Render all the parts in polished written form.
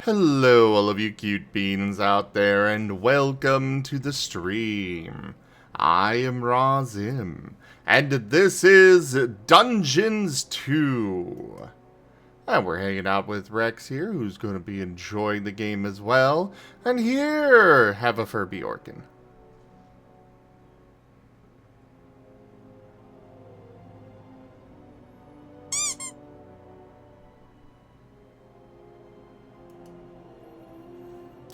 Hello, all of you cute beans out there, and welcome to the stream. I am Razim, and this is Dungeons 2. And we're hanging out with Rex here, who's going to be enjoying the game as well. And here, have a Furby Orkin.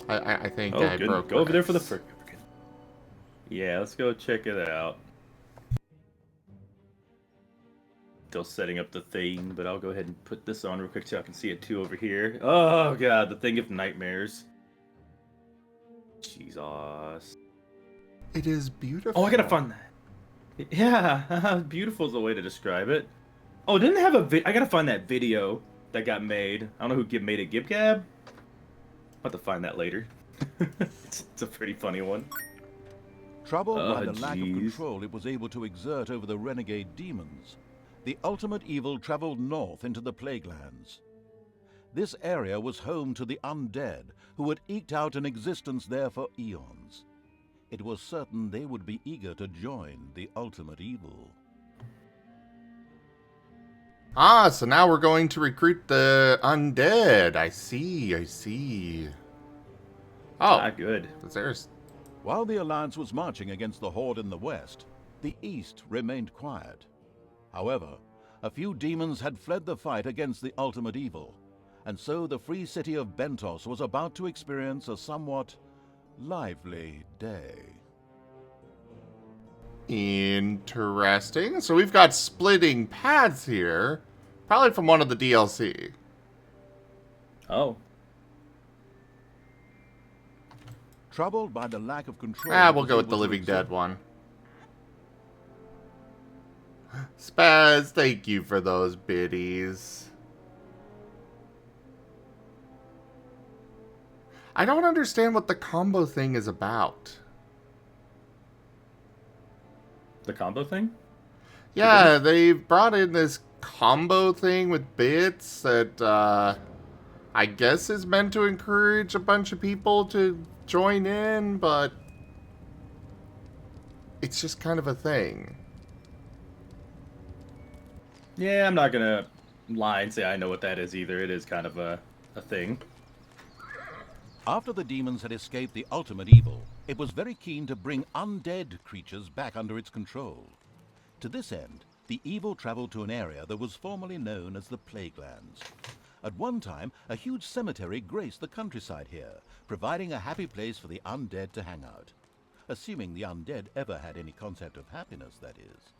I think I broke. Go over there for the Furry. Yeah, let's go check it out. Still setting up the thing, but I'll go ahead and put this on real quick so I can see it too over here. Oh god, the thing of nightmares. Jesus. It is beautiful. Oh, I gotta find that. Yeah, beautiful is the way to describe it. Oh, didn't they have a I gotta find that video that got made. I don't know who made it. GibGab? I'll have to find that later. It's a pretty funny one. Troubled by the lack of control it was able to exert over the renegade demons, the ultimate evil traveled north into the Plaguelands. This area was home to the undead, who had eked out an existence there for eons. It was certain they would be eager to join the ultimate evil. Ah, so now we're going to recruit the undead. I see. Oh, not good. There's... While the Alliance was marching against the Horde in the west, the east remained quiet. However, a few demons had fled the fight against the ultimate evil, and so the free city of Bentos was about to experience a somewhat lively day. Interesting. So we've got splitting paths here. Probably from one of the DLC. Oh. Troubled by the lack of control... We'll go with the Living Dead one. Spaz, thank you for those biddies. I don't understand what the combo thing is about. The combo thing? Yeah, they brought in this combo thing with bits that I guess is meant to encourage a bunch of people to join in, but it's just kind of a thing. Yeah, I'm not gonna lie and say I know what that is either. It is kind of a thing. After the demons had escaped the ultimate evil, it was very keen to bring undead creatures back under its control. To this end, the evil traveled to an area that was formerly known as the Plaguelands. At one time, a huge cemetery graced the countryside here, providing a happy place for the undead to hang out. Assuming the undead ever had any concept of happiness, that is.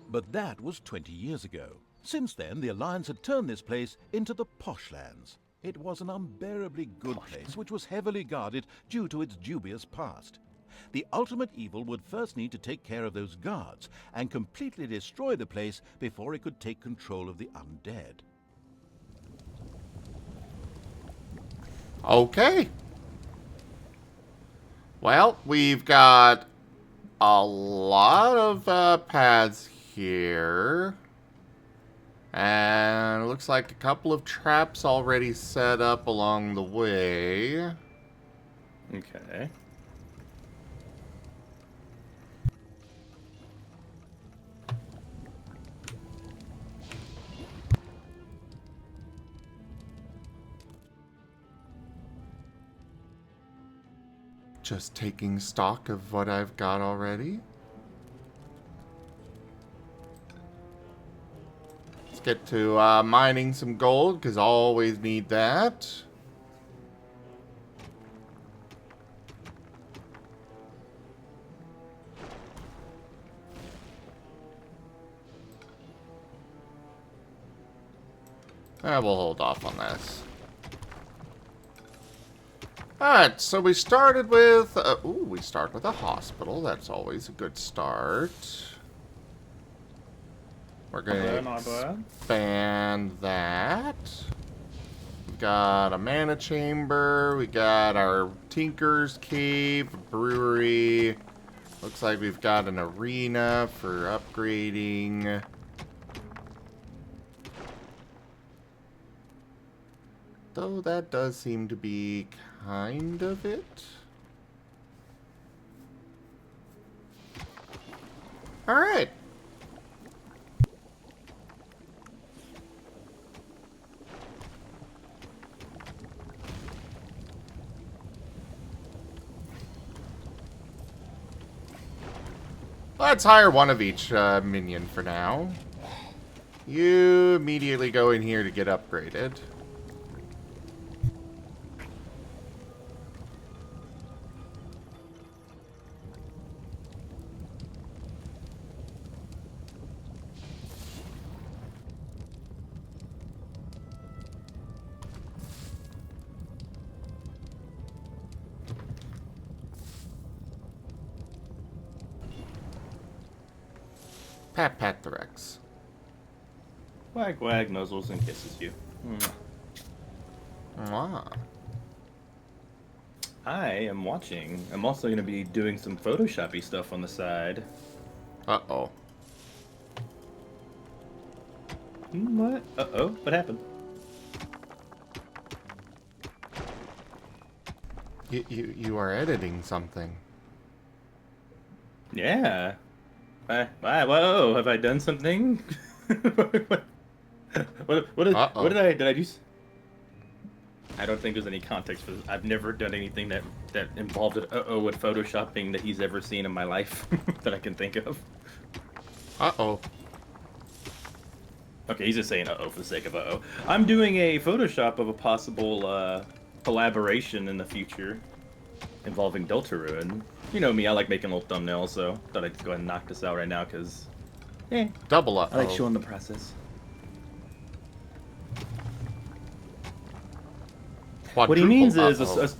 But that was 20 years ago. Since then, the Alliance had turned this place into the Poshlands. It was an unbearably good place, which was heavily guarded due to its dubious past. The ultimate evil would first need to take care of those guards and completely destroy the place before it could take control of the undead. Okay. Well, we've got a lot of paths here. And it looks like a couple of traps already set up along the way. Okay. Just taking stock of what I've got already. Let's get to mining some gold, because I always need that. We'll hold off on this. Alright, so we started with... we start with a hospital. That's always a good start. We're going to expand that. We've got a mana chamber. We got our Tinker's Cave, brewery. Looks like we've got an arena for upgrading. Though that does seem to be kind of it. Alright. Let's hire one of each minion for now. You immediately go in here to get upgraded. Pat pat the Rex. Wag wag nuzzles and kisses you. Wow. I am watching. I'm also going to be doing some Photoshoppy stuff on the side. Uh-oh. What? Uh-oh. What happened? You are editing something. Yeah. Whoa, have I done something? What did I do? I don't think there's any context for this. I've never done anything that involved it with photoshopping that he's ever seen in my life that I can think of. Uh-oh. Okay, he's just saying uh-oh for the sake of uh-oh. I'm doing a Photoshop of a possible collaboration in the future involving Deltarune. You know me, I like making little thumbnails, so thought I'd just go ahead and knock this out right now, because, Double up. I like showing the process. What he means is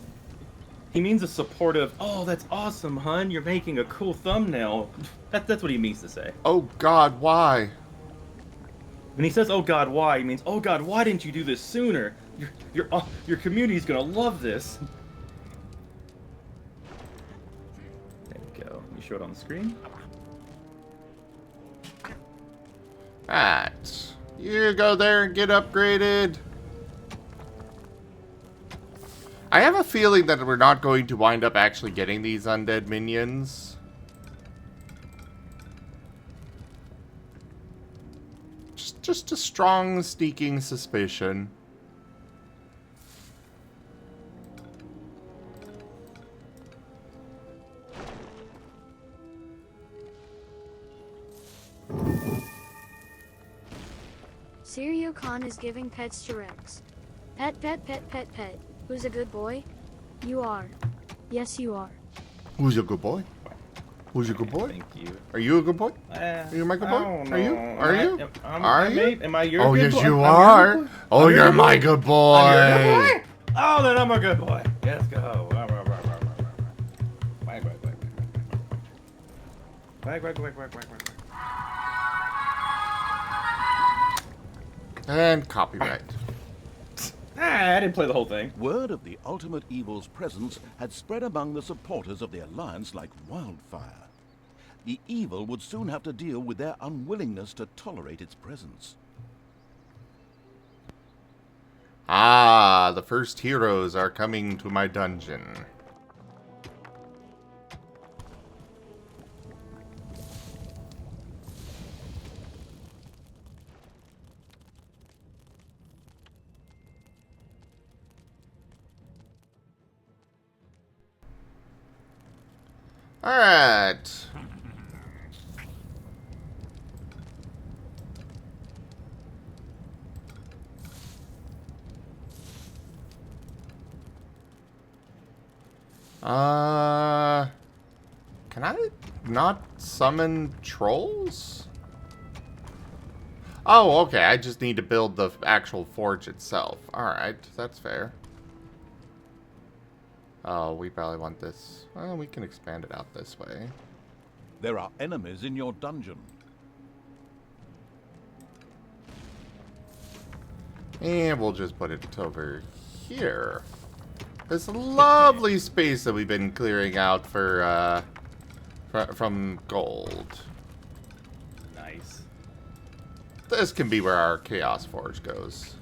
he means a supportive, oh, that's awesome, hun, you're making a cool thumbnail. That's what he means to say. Oh God, why? When he says, oh God, why, he means, oh God, why didn't you do this sooner? Your community's gonna love this. There you go. You show it on the screen. Right. You go there and get upgraded. I have a feeling that we're not going to wind up actually getting these undead minions. Just a strong, sneaking suspicion. Serio Khan is giving pets to Rex. Pet, pet, pet, pet, pet. Who's a good boy? You are. Yes, you are. Who's a good boy? Who's a good boy? Thank you. Are you a good boy? Are you my good boy? Are you? Are you? Are you? Am I your Oh, good yes, boy? you I'm are. your good boy? Oh, I'm you're your my boy? good boy. I'm your good boy? Oh, then I'm a good boy. Let's go. Wag, wag, wag. Wag, wag, wag, wag, wag, wag. And copyright. I didn't play the whole thing. Word of the ultimate evil's presence had spread among the supporters of the Alliance like wildfire. The evil would soon have to deal with their unwillingness to tolerate its presence. Ah, the first heroes are coming to my dungeon. Alright. Can I not summon trolls? Oh, okay, I just need to build the actual forge itself. Alright, that's fair. Oh, we probably want this. Well, we can expand it out this way. There are enemies in your dungeon. And we'll just put it over here. This lovely space that we've been clearing out for, from gold. Nice. This can be where our Chaos Forge goes.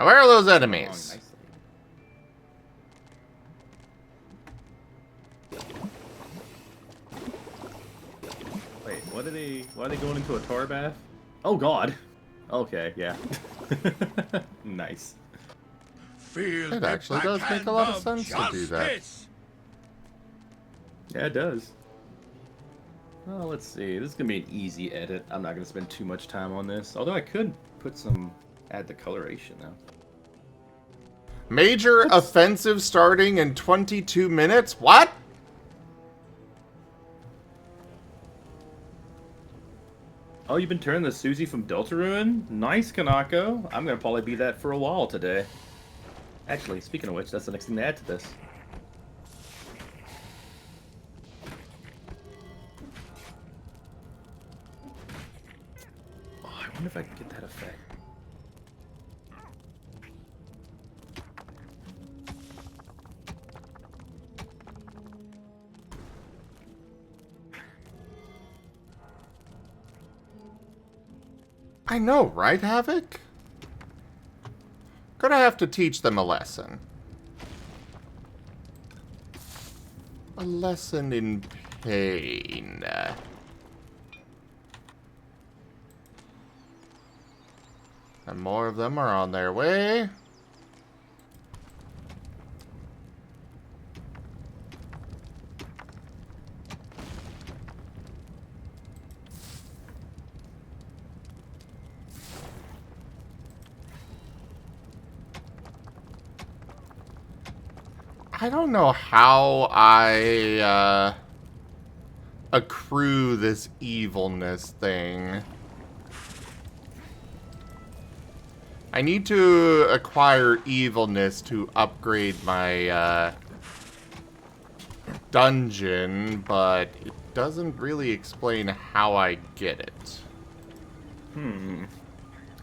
Now, where are those Along enemies? nicely. Wait, what are they? Why are they going into a tar bath? Oh God. Okay, yeah. Nice. Feel It the actually does make a lot of backhand sense to do that. justice. Yeah, it does. Well, let's see. This is gonna be an easy edit. I'm not gonna spend too much time on this. Although I could put some, add the coloration though. Major offensive starting in 22 minutes? What? Oh, you've been turning the Susie from Deltarune? Nice, Kanako. I'm gonna probably be that for a while today. Actually, speaking of which, that's the next thing to add to this. Oh, I wonder if I can get that effect. I know, right, Havoc? Gonna have to teach them a lesson. A lesson in pain. And more of them are on their way. I don't know how I accrue this evilness thing. I need to acquire evilness to upgrade my dungeon, but it doesn't really explain how I get it. Can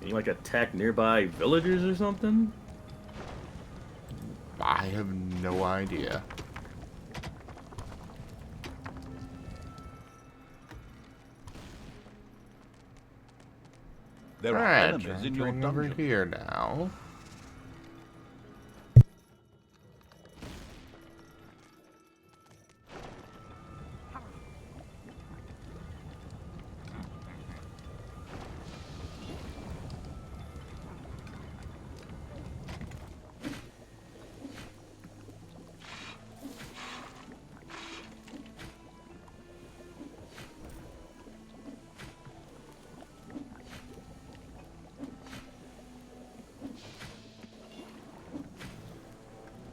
you like attack nearby villagers or something? I have no idea. There are Alright, enemies in your entering over dungeon. here now.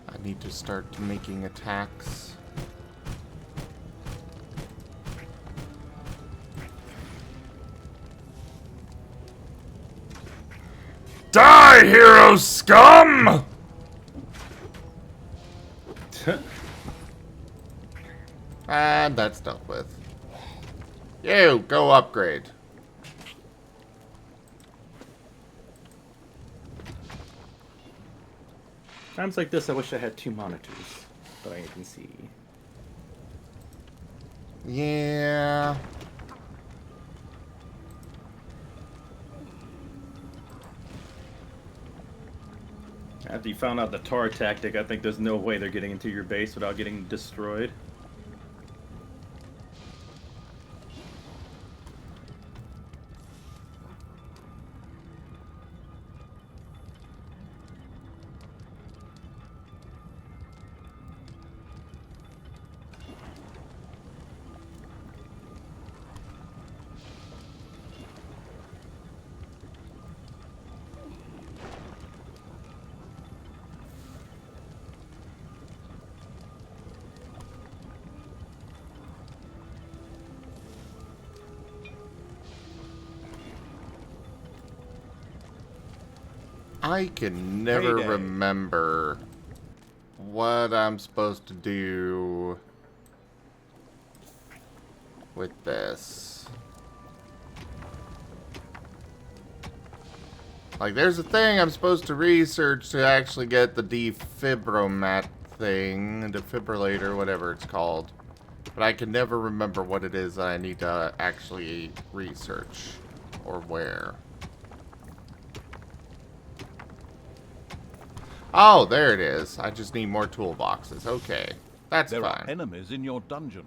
I need to start making attacks. Die, hero scum! And that's dealt with. You, go upgrade. Times like this, I wish I had 2 monitors, but I can see. Yeah. After you found out the tar tactic, I think there's no way they're getting into your base without getting destroyed. I can never Payday. remember what I'm supposed to do with this. Like, there's a thing I'm supposed to research to actually get the defibromat thing, defibrillator, whatever it's called. But I can never remember what it is that I need to actually research or where. Oh, there it is. I just need more toolboxes. Okay. That's There are fine. enemies in your dungeon.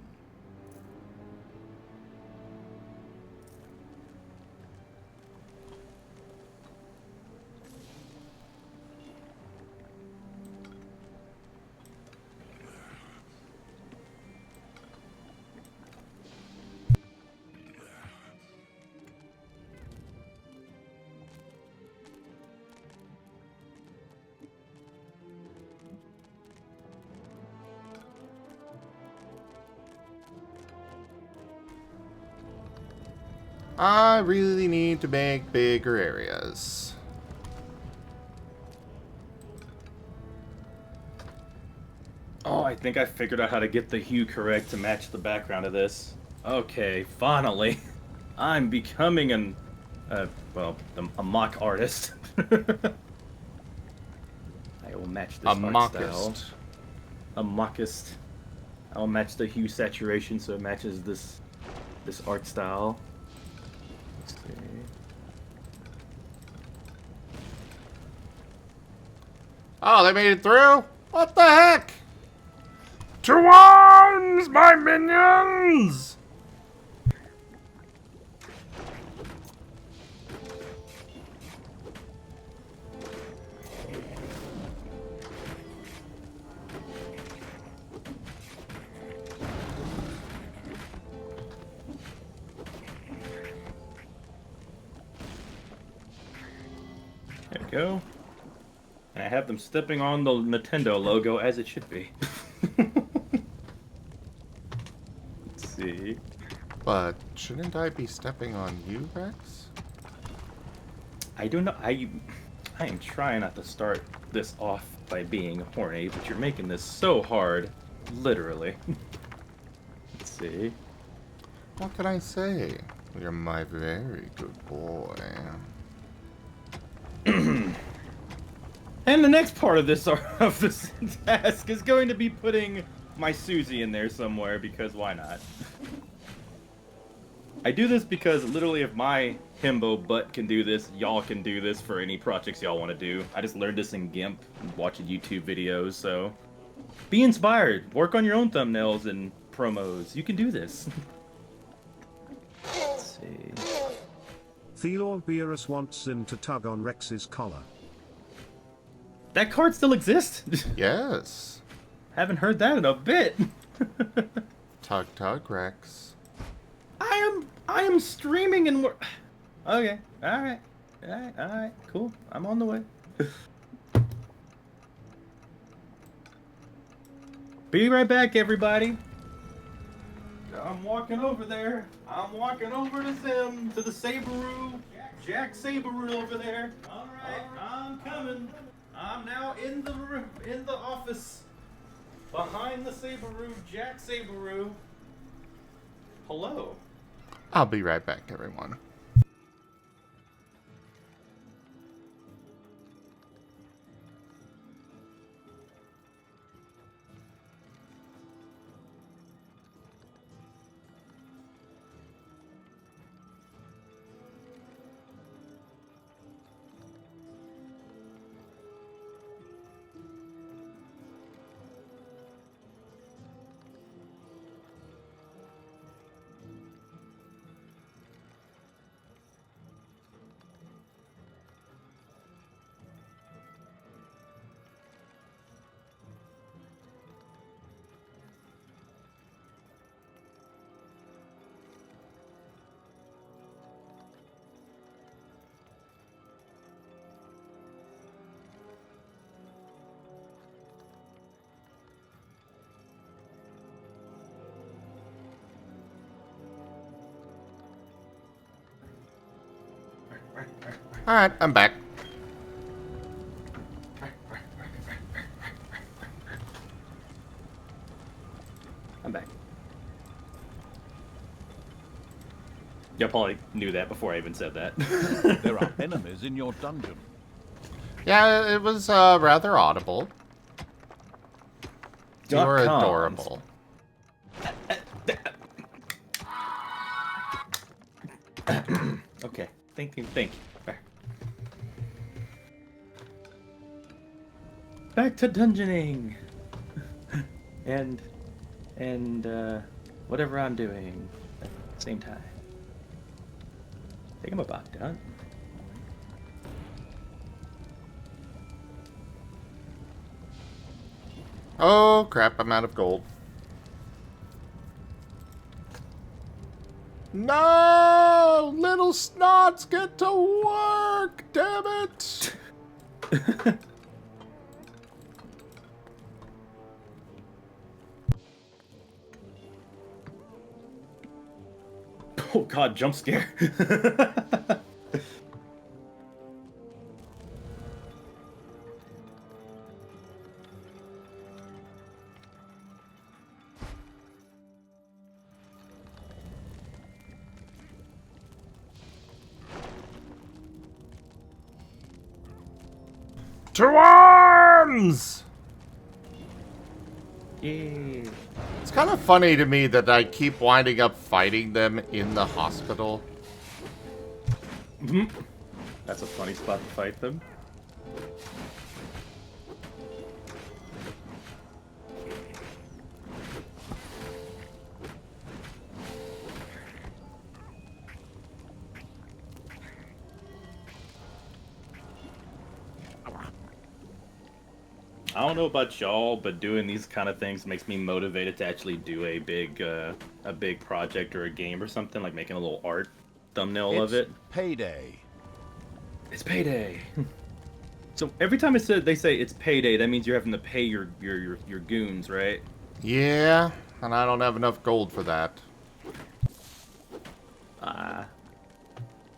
I really need to make bigger areas. Oh, I think I figured out how to get the hue correct to match the background of this. Okay, finally. I'm becoming a mock artist. I will match this A art style. mockist. A mockist. I'll match the hue saturation so it matches this art style. Let's see. Oh, they made it through? What the heck? To arms, my minions! There we go. And I have them stepping on the Nintendo logo as it should be. Let's see. But shouldn't I be stepping on you, Rex? I don't know. I am trying not to start this off by being horny, but you're making this so hard. Literally. Let's see. What can I say? You're my very good boy. And the next part of this task is going to be putting my Susie in there somewhere, because why not? I do this because literally if my himbo butt can do this, y'all can do this for any projects y'all want to do. I just learned this in GIMP and watching YouTube videos, so be inspired. Work on your own thumbnails and promos. You can do this. Let's see. Theorbeerus wants him to tug on Rex's collar. That card still exists? Yes. Haven't heard that in a bit. Tug tug, Rex. I am streaming and okay. Alright, cool. I'm on the way. Be right back, everybody. I'm walking over there. I'm walking over to them, to the sableroo. Jack Sableroo over there. Alright, I'm coming. I'm now in the room, in the office. Behind the sableroo, Jack Sableroo. Hello. I'll be right back, everyone. Alright, I'm back. I'm back. Y'all probably knew that before I even said that. There are enemies in your dungeon. Yeah, it was rather audible. You're .coms. adorable. Okay, thank you. Back to dungeoning. and whatever I'm doing at the same time. I think I'm about done. Oh, crap, I'm out of gold. No! Little snots get to work! Damn it! Oh god, jump scare. To arms! Yeah. It's kind of funny to me that I keep winding up fighting them in the hospital. That's a funny spot to fight them. I don't know about y'all, but doing these kind of things makes me motivated to actually do a big project or a game or something, like making a little art thumbnail of it. Payday. It's payday. So every time they say it's payday, that means you're having to pay your goons, right? Yeah, and I don't have enough gold for that.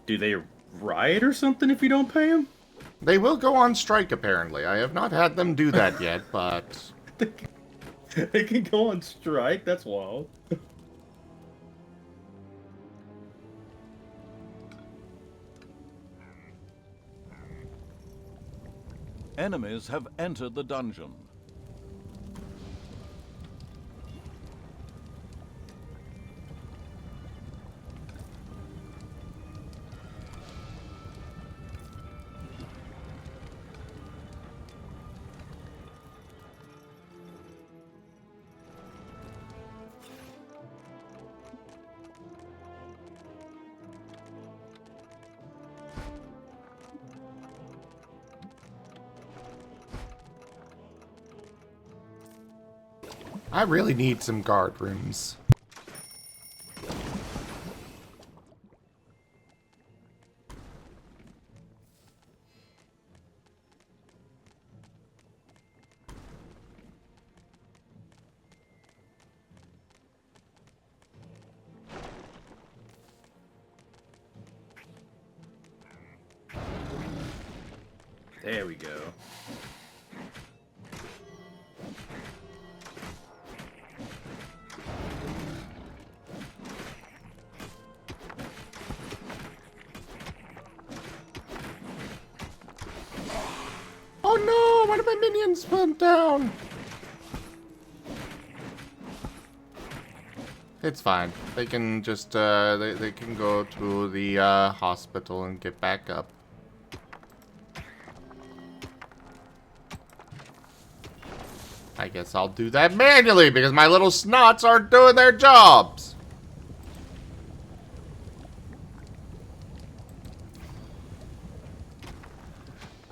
Do they riot or something if you don't pay them? They will go on strike, apparently. I have not had them do that yet, but... They can go on strike? That's wild. Enemies have entered the dungeon. I really need some guard rooms. There we go. Oh no! One of my minions went down! It's fine. They can just, they can go to the, hospital and get back up. I guess I'll do that manually because my little snots aren't doing their jobs!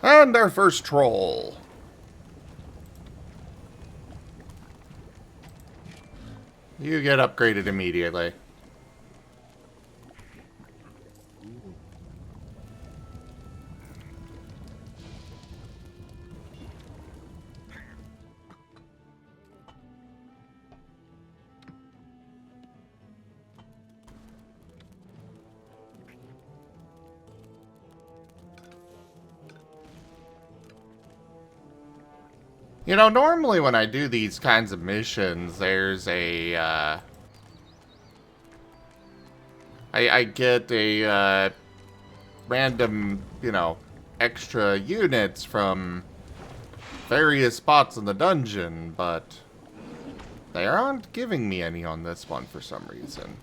And our first troll. You get upgraded immediately. You know, normally when I do these kinds of missions, there's a, I get a, random, you know, extra units from various spots in the dungeon, but they aren't giving me any on this one for some reason.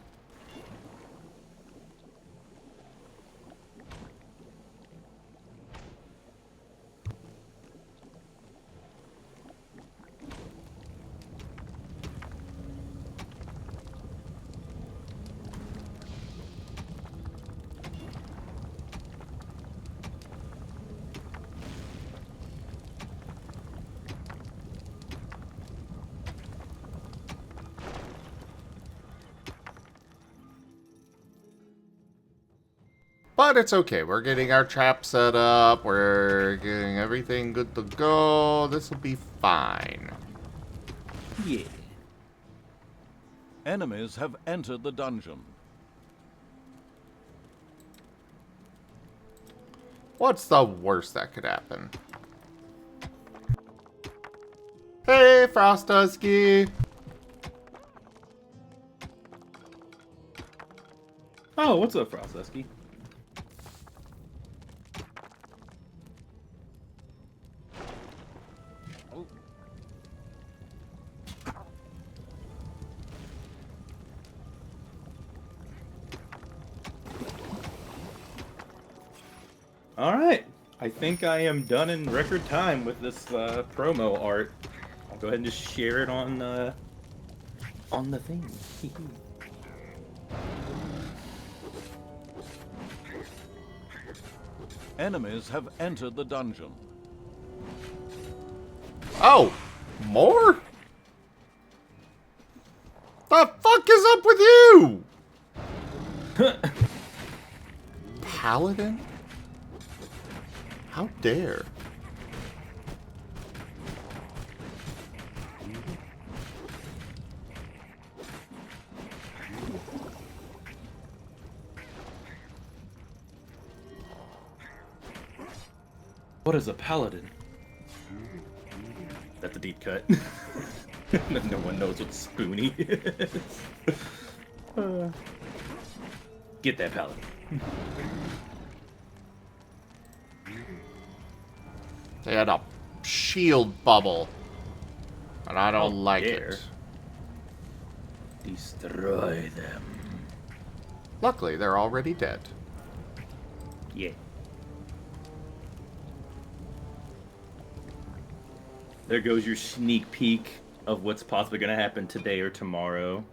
But it's okay. We're getting our trap set up. We're getting everything good to go. This will be fine. Yeah. Enemies have entered the dungeon. What's the worst that could happen? Hey, Frostusky! Oh, what's up, Frostusky? Alright, I think I am done in record time with this promo art. I'll go ahead and just share it on the thing. Enemies have entered the dungeon. Oh! More? The fuck is up with you? Paladin? How dare? What is a paladin? That's a deep cut. No one knows what Spoony is. Get that paladin. They had a shield bubble. And I don't like dare. it. Destroy them. Luckily, they're already dead. Yeah. There goes your sneak peek of what's possibly going to happen today or tomorrow.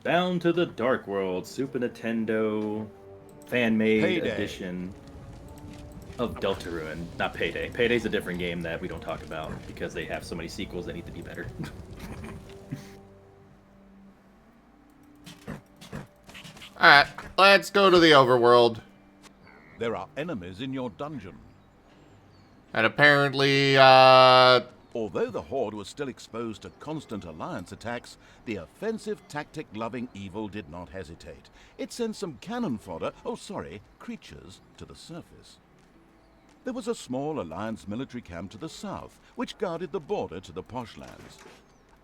Down to the Dark World Super Nintendo fan-made Payday. edition of Deltarune. Not Payday. Payday's a different game that we don't talk about because they have so many sequels that need to be better. Alright, let's go to the overworld. There are enemies in your dungeon. And apparently, Although the Horde was still exposed to constant Alliance attacks, the offensive, tactic-loving evil did not hesitate. It sent some cannon fodder, creatures, to the surface. There was a small Alliance military camp to the south, which guarded the border to the Poshlands.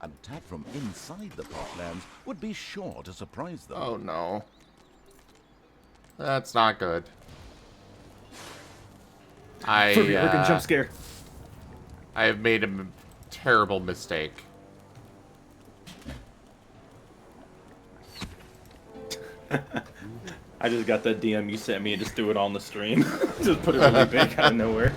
An attack from inside the Poshlands would be sure to surprise them. oh no. That's not good. Furry, looking jump scare. I have made a terrible mistake. I just got that DM you sent me and just threw it on the stream. Just put it really big out of nowhere.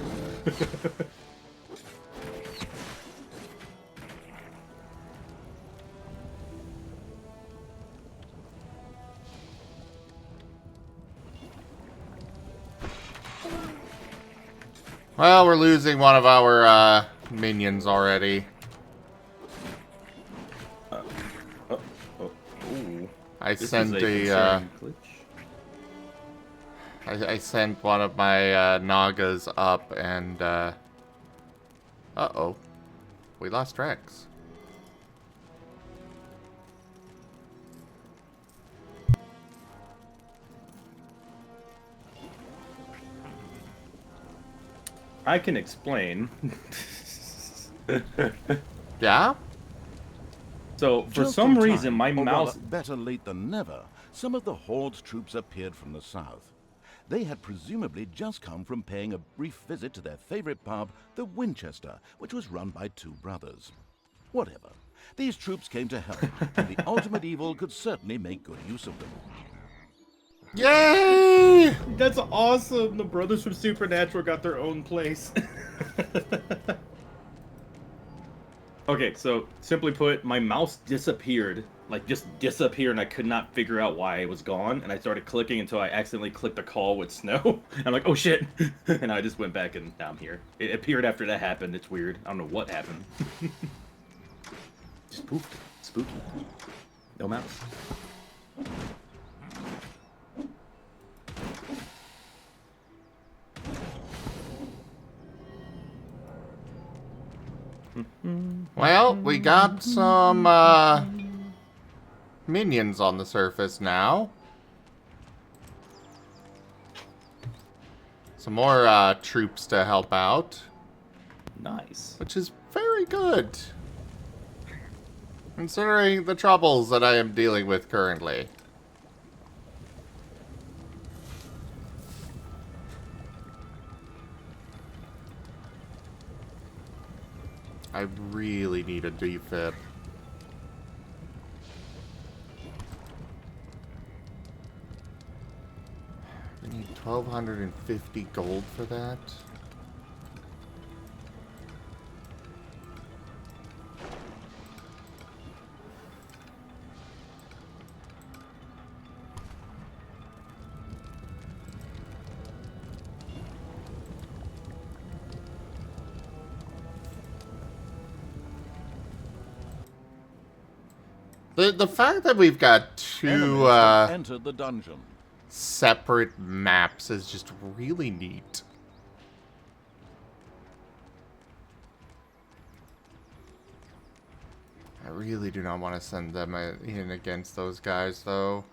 Well, we're losing one of our minions already. Ooh. I This sent is a a concerning glitch. I sent one of my Nagas up and uh-oh. We lost Rex. I can explain. Yeah? So, for Just some in reason, time, my or mouse... rather, better late than never, some of the Horde's troops appeared from the south. They had presumably just come from paying a brief visit to their favorite pub, the Winchester, which was run by two brothers. Whatever. These troops came to help, and the ultimate evil could certainly make good use of them. Yay! That's awesome! The brothers from Supernatural got their own place. Okay, so, simply put, my mouse disappeared. Like, just disappeared, and I could not figure out why it was gone. And I started clicking until I accidentally clicked the call with Snow. I'm like, oh shit! And I just went back, and now I'm here. It appeared after that happened. It's weird. I don't know what happened. Just poofed. Spooky. No mouse. Well, we got some, minions on the surface now. Some more, troops to help out. Nice. Which is very good. Considering the troubles that I am dealing with currently. I really need a defib. I need 1,250 gold for that. The fact that we've got two entered the dungeon. separate maps is just really neat. I really do not want to send them in against those guys, though.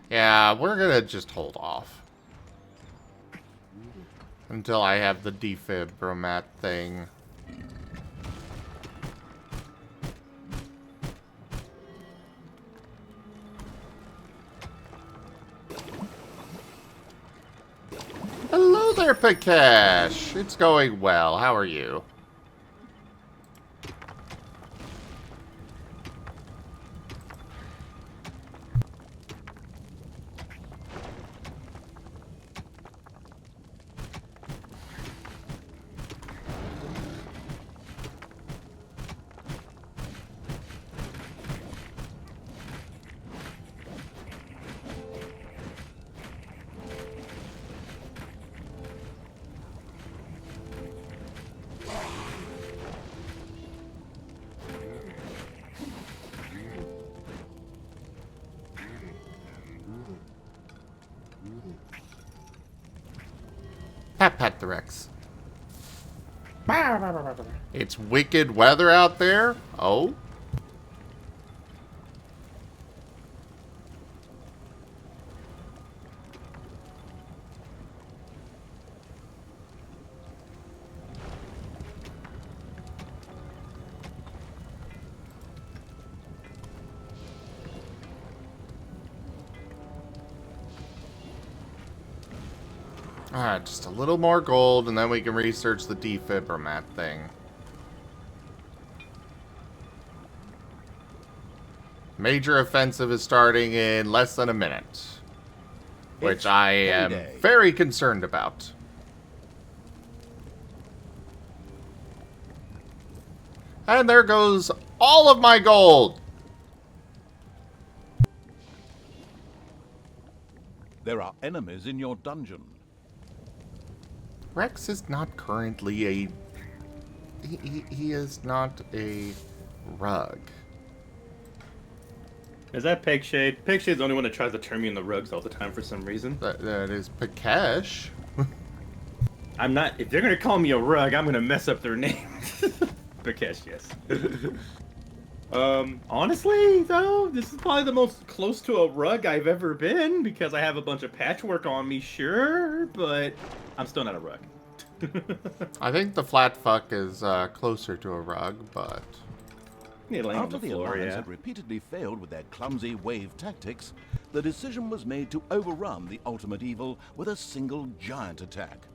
Yeah, we're gonna just hold off. Until I have the defib bromat thing. Hello there, Pikash. It's going well. How are you? Pat the Rex. It's wicked weather out there. Oh. Alright, just a little more gold, and then we can research the defibromat thing. Major offensive is starting in less than a minute. Which It's I am payday. very concerned about. And there goes all of my gold! There are enemies in your dungeon. Rex is not currently a... He is not a rug. Is that Pegshade? Pegshade's the only one that tries to turn me into rugs all the time for some reason. That is Pikash. I'm not. If they're gonna call me a rug, I'm gonna mess up their name. Pikash, yes. Honestly, though, this is probably the most close to a rug I've ever been because I have a bunch of patchwork on me, sure, but I'm still not a rug. I think the flat fuck is closer to a rug, but... Yeah, laying on After the the floor, Alliance yeah. had repeatedly failed with their clumsy wave tactics, the decision was made to overrun the ultimate evil with a single giant attack.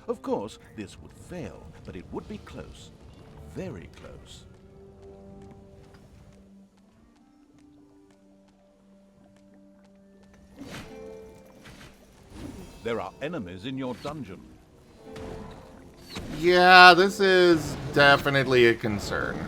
Of course, this would fail, but it would be close. Very close. There are enemies in your dungeon. Yeah, this is definitely a concern.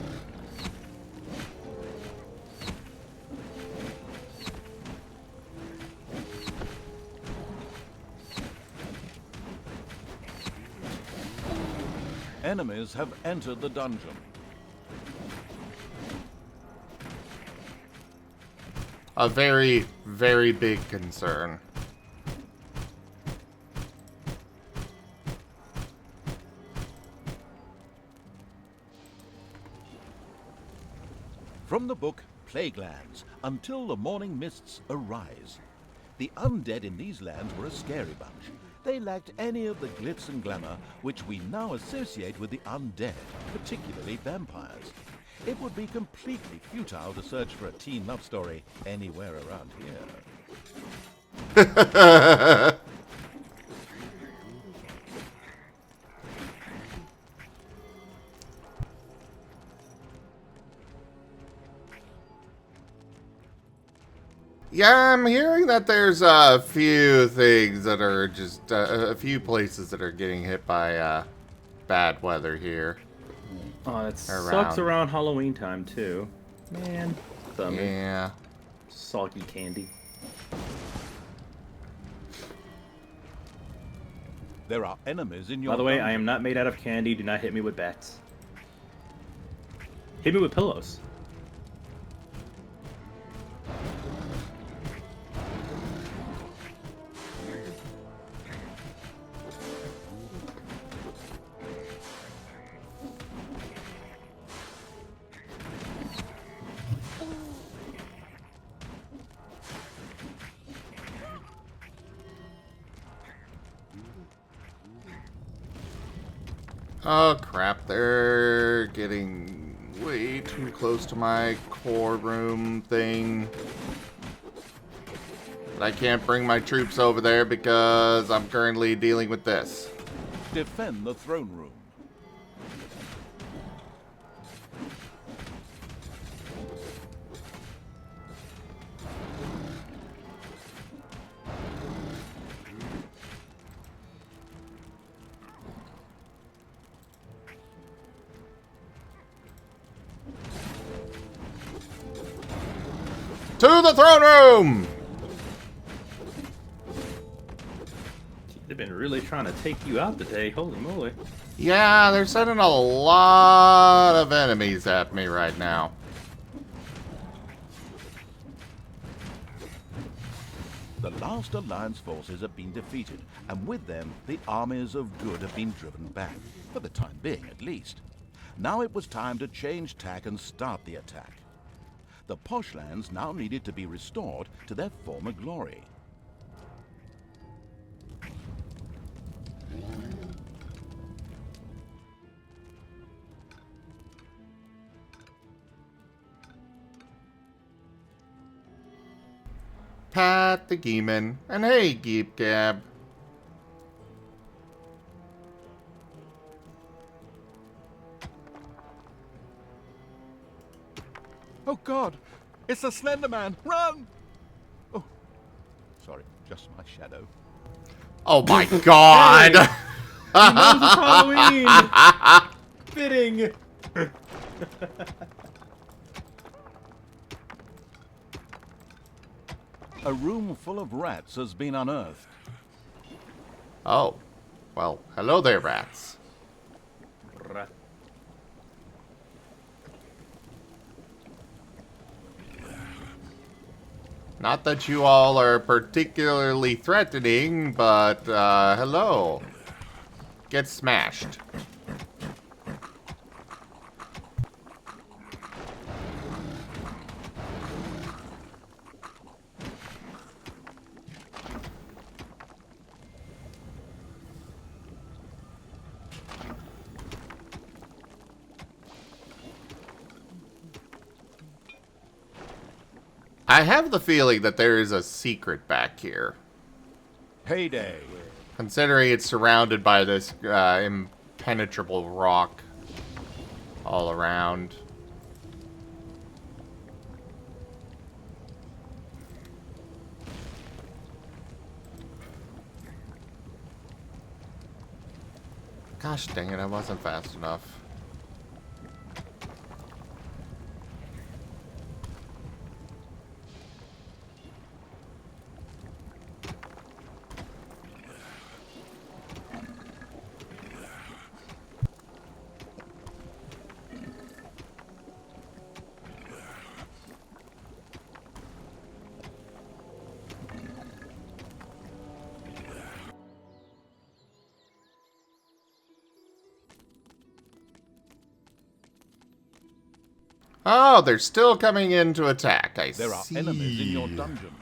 Enemies have entered the dungeon. A very, very big concern. From the book Plaguelands, Until the Morning Mists Arise. The undead in these lands were a scary bunch. They lacked any of the glitz and glamour which we now associate with the undead, particularly vampires. It would be completely futile to search for a teen love story anywhere around here. Yeah, I'm hearing that there's a few things that are just a few places that are getting hit by bad weather here. Oh, it sucks around Halloween time too. Man, thunder. Yeah. Soggy candy. There are enemies in your By the way, dungeon. I am not made out of candy. Do not hit me with bats. Hit me with pillows. Oh crap, they're getting way too close to my core room thing. But I can't bring my troops over there because I'm currently dealing with this. Defend the throne room. To the throne room! They've been really trying to take you out today. Holy moly. Yeah, they're sending a lot of enemies at me right now. The last Alliance forces have been defeated, and with them, the armies of good have been driven back, for the time being at least. Now it was time to change tack and start the attack. The posh lands now needed to be restored to their former glory. Pat the Geeman. And hey, Geep Gab. Oh God! It's the Slender Man! Run! Oh, sorry, just my shadow. Oh my god! He knows it's Halloween! Fitting! A room full of rats has been unearthed. Oh. Well, hello there, rats. Not that you all are particularly threatening, but, hello. Get smashed. I have the feeling that there is a secret back here. Heyday! Considering it's surrounded by this impenetrable rock all around. Gosh dang it, I wasn't fast enough. Oh, they're still coming in to attack. I see. There are enemies in your dungeon.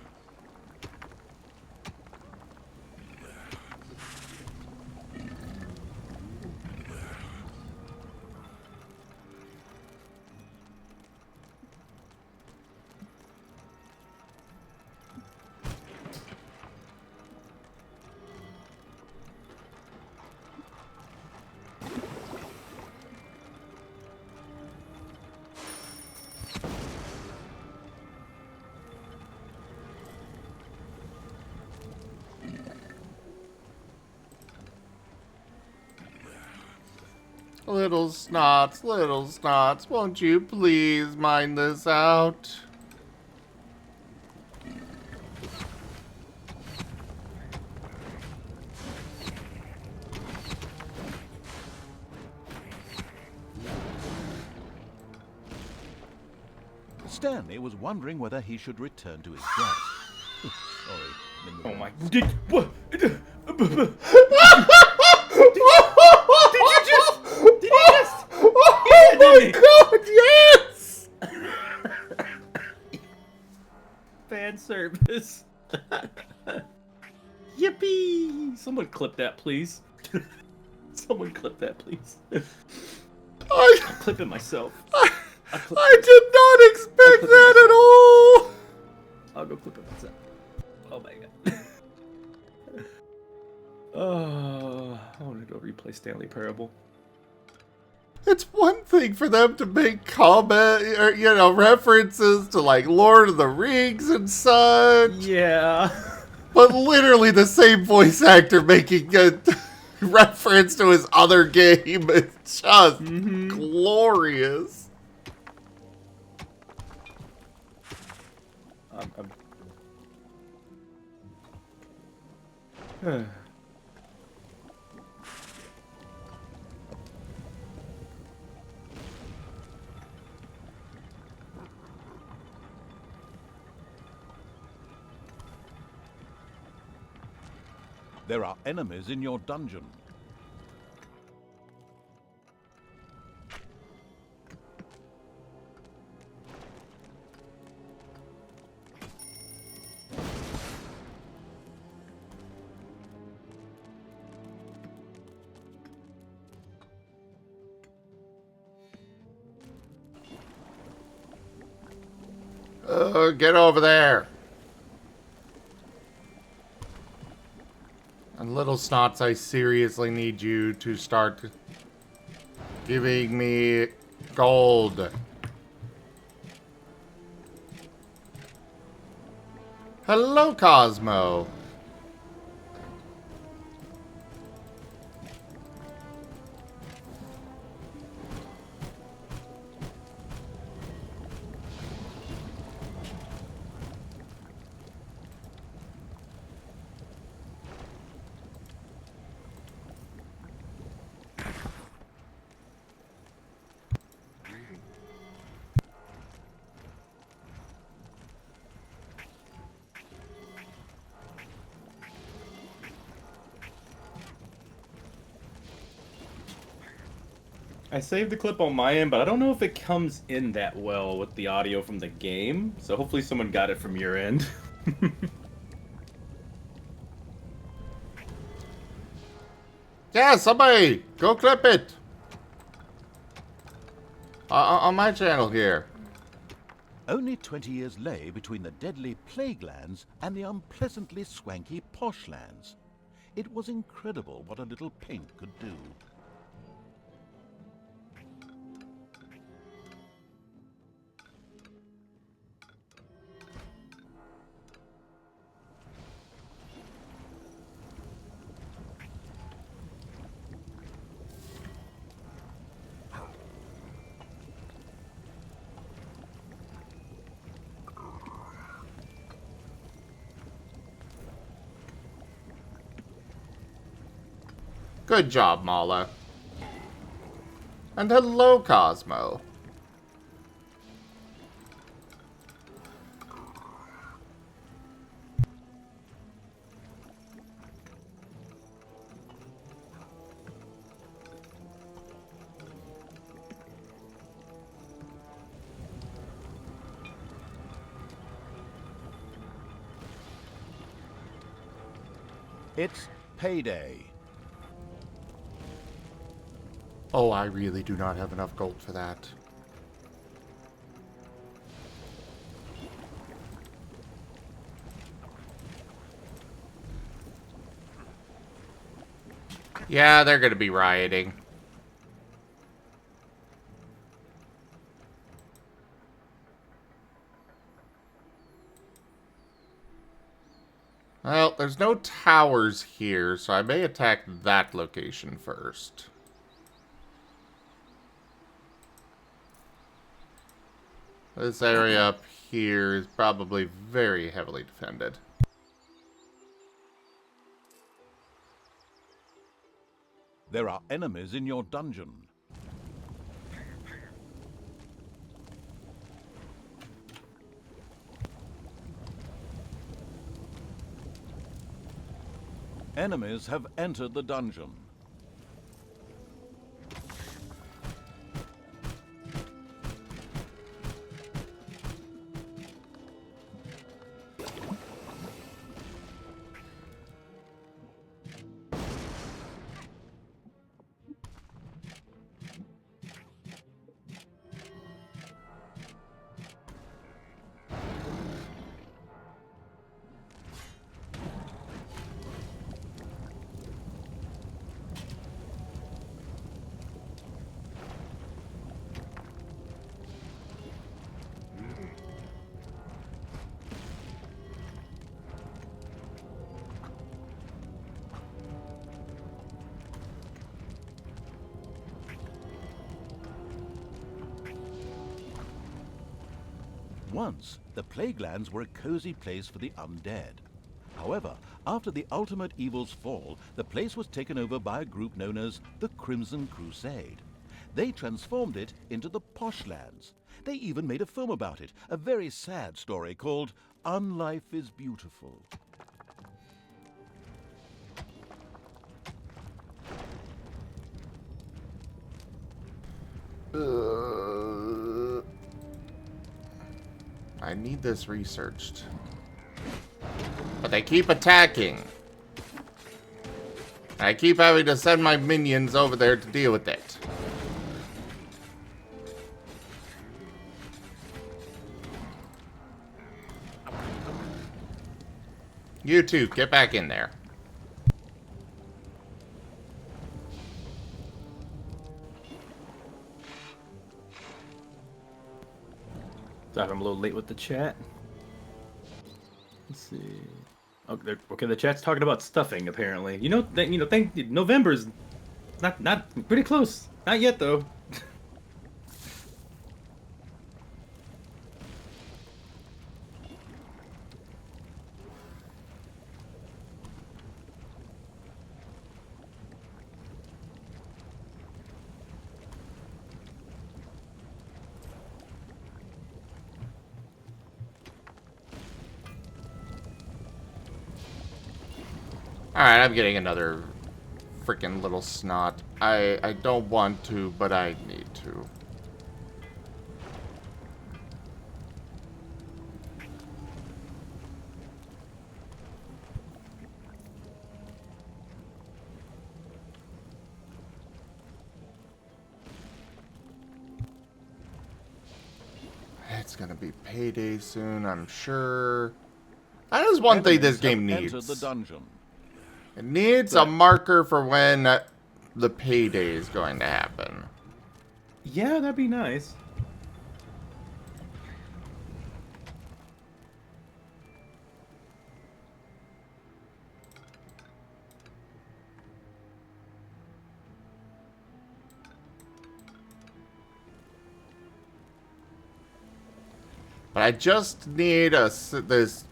Little snots, won't you please mind this out? Stanley was wondering whether he should return to his desk. Sorry. Oh my. Did what? Did you just? Oh my god, yes! Fan service. Yippee! Someone clip that, please. Someone clip that, please. I I'll clip it myself. did not expect that at all! I'll go clip it myself. Oh my god. Oh, I want to go replay Stanley Parable. It's one thing for them to make comment or, references to like Lord of the Rings and such. Yeah. But literally the same voice actor making a reference to his other game. It's just glorious. There are enemies in your dungeon. Get over there. And little snots, I seriously need you to start giving me gold. Hello, Cosmo. I saved the clip on my end, but I don't know if it comes in that well with the audio from the game. So hopefully someone got it from your end. Yeah, somebody, go clip it. On my channel here. Only 20 years lay between the deadly plague lands and the unpleasantly swanky posh lands. It was incredible what a little paint could do. Good job, Mala. And hello, Cosmo. It's payday. Oh, I really do not have enough gold for that. Yeah, they're gonna be rioting. Well, there's no towers here, so I may attack that location first. This area up here is probably very heavily defended. There are enemies in your dungeon. Enemies have entered the dungeon. Once, the Plaguelands were a cozy place for the undead. However, after the ultimate evil's fall, the place was taken over by a group known as the Crimson Crusade. They transformed it into the Poshlands. They even made a film about it, a very sad story called Unlife is Beautiful. I need this researched. But they keep attacking. I keep having to send my minions over there to deal with it. You two, get back in there. Sorry, I'm a little late with the chat. Let's see. Okay, the chat's talking about stuffing apparently. November's not pretty close. Not yet though. Alright, I'm getting another freaking little snot. I don't want to, but I need to. It's gonna be payday soon, I'm sure. That is one thing this game needs. Entered the dungeon. It needs a marker for when the payday is going to happen. Yeah, that'd be nice. But I just need this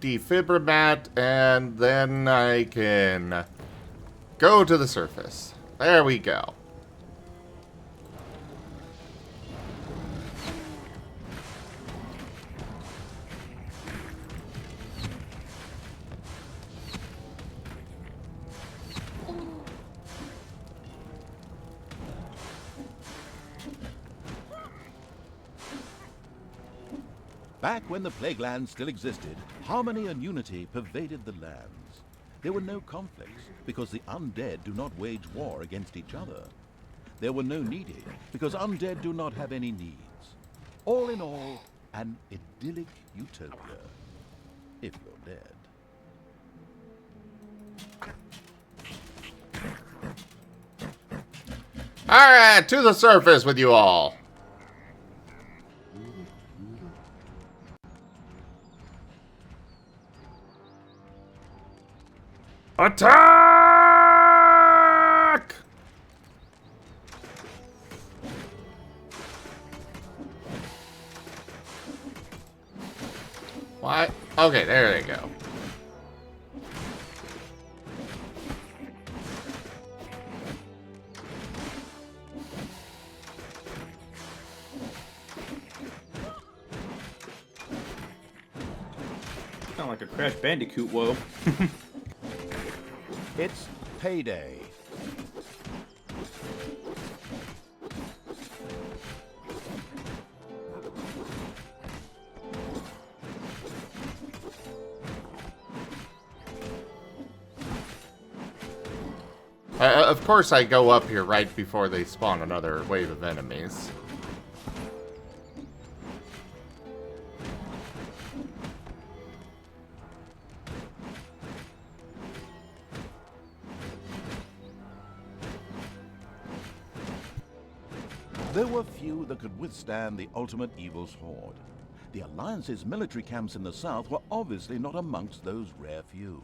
defibrimat, and then I can go to the surface. There we go. Back when the Plaguelands still existed, harmony and unity pervaded the lands. There were no conflicts, because the undead do not wage war against each other. There were no needy, because undead do not have any needs. All in all, an idyllic utopia, if you're dead. Alright, to the surface with you all. Attack! What? Okay, there they go. Sound like a Crash Bandicoot, whoa. It's payday. Of course I go up here right before they spawn another wave of enemies. There were few that could withstand the ultimate evil's horde. The Alliance's military camps in the south were obviously not amongst those rare few.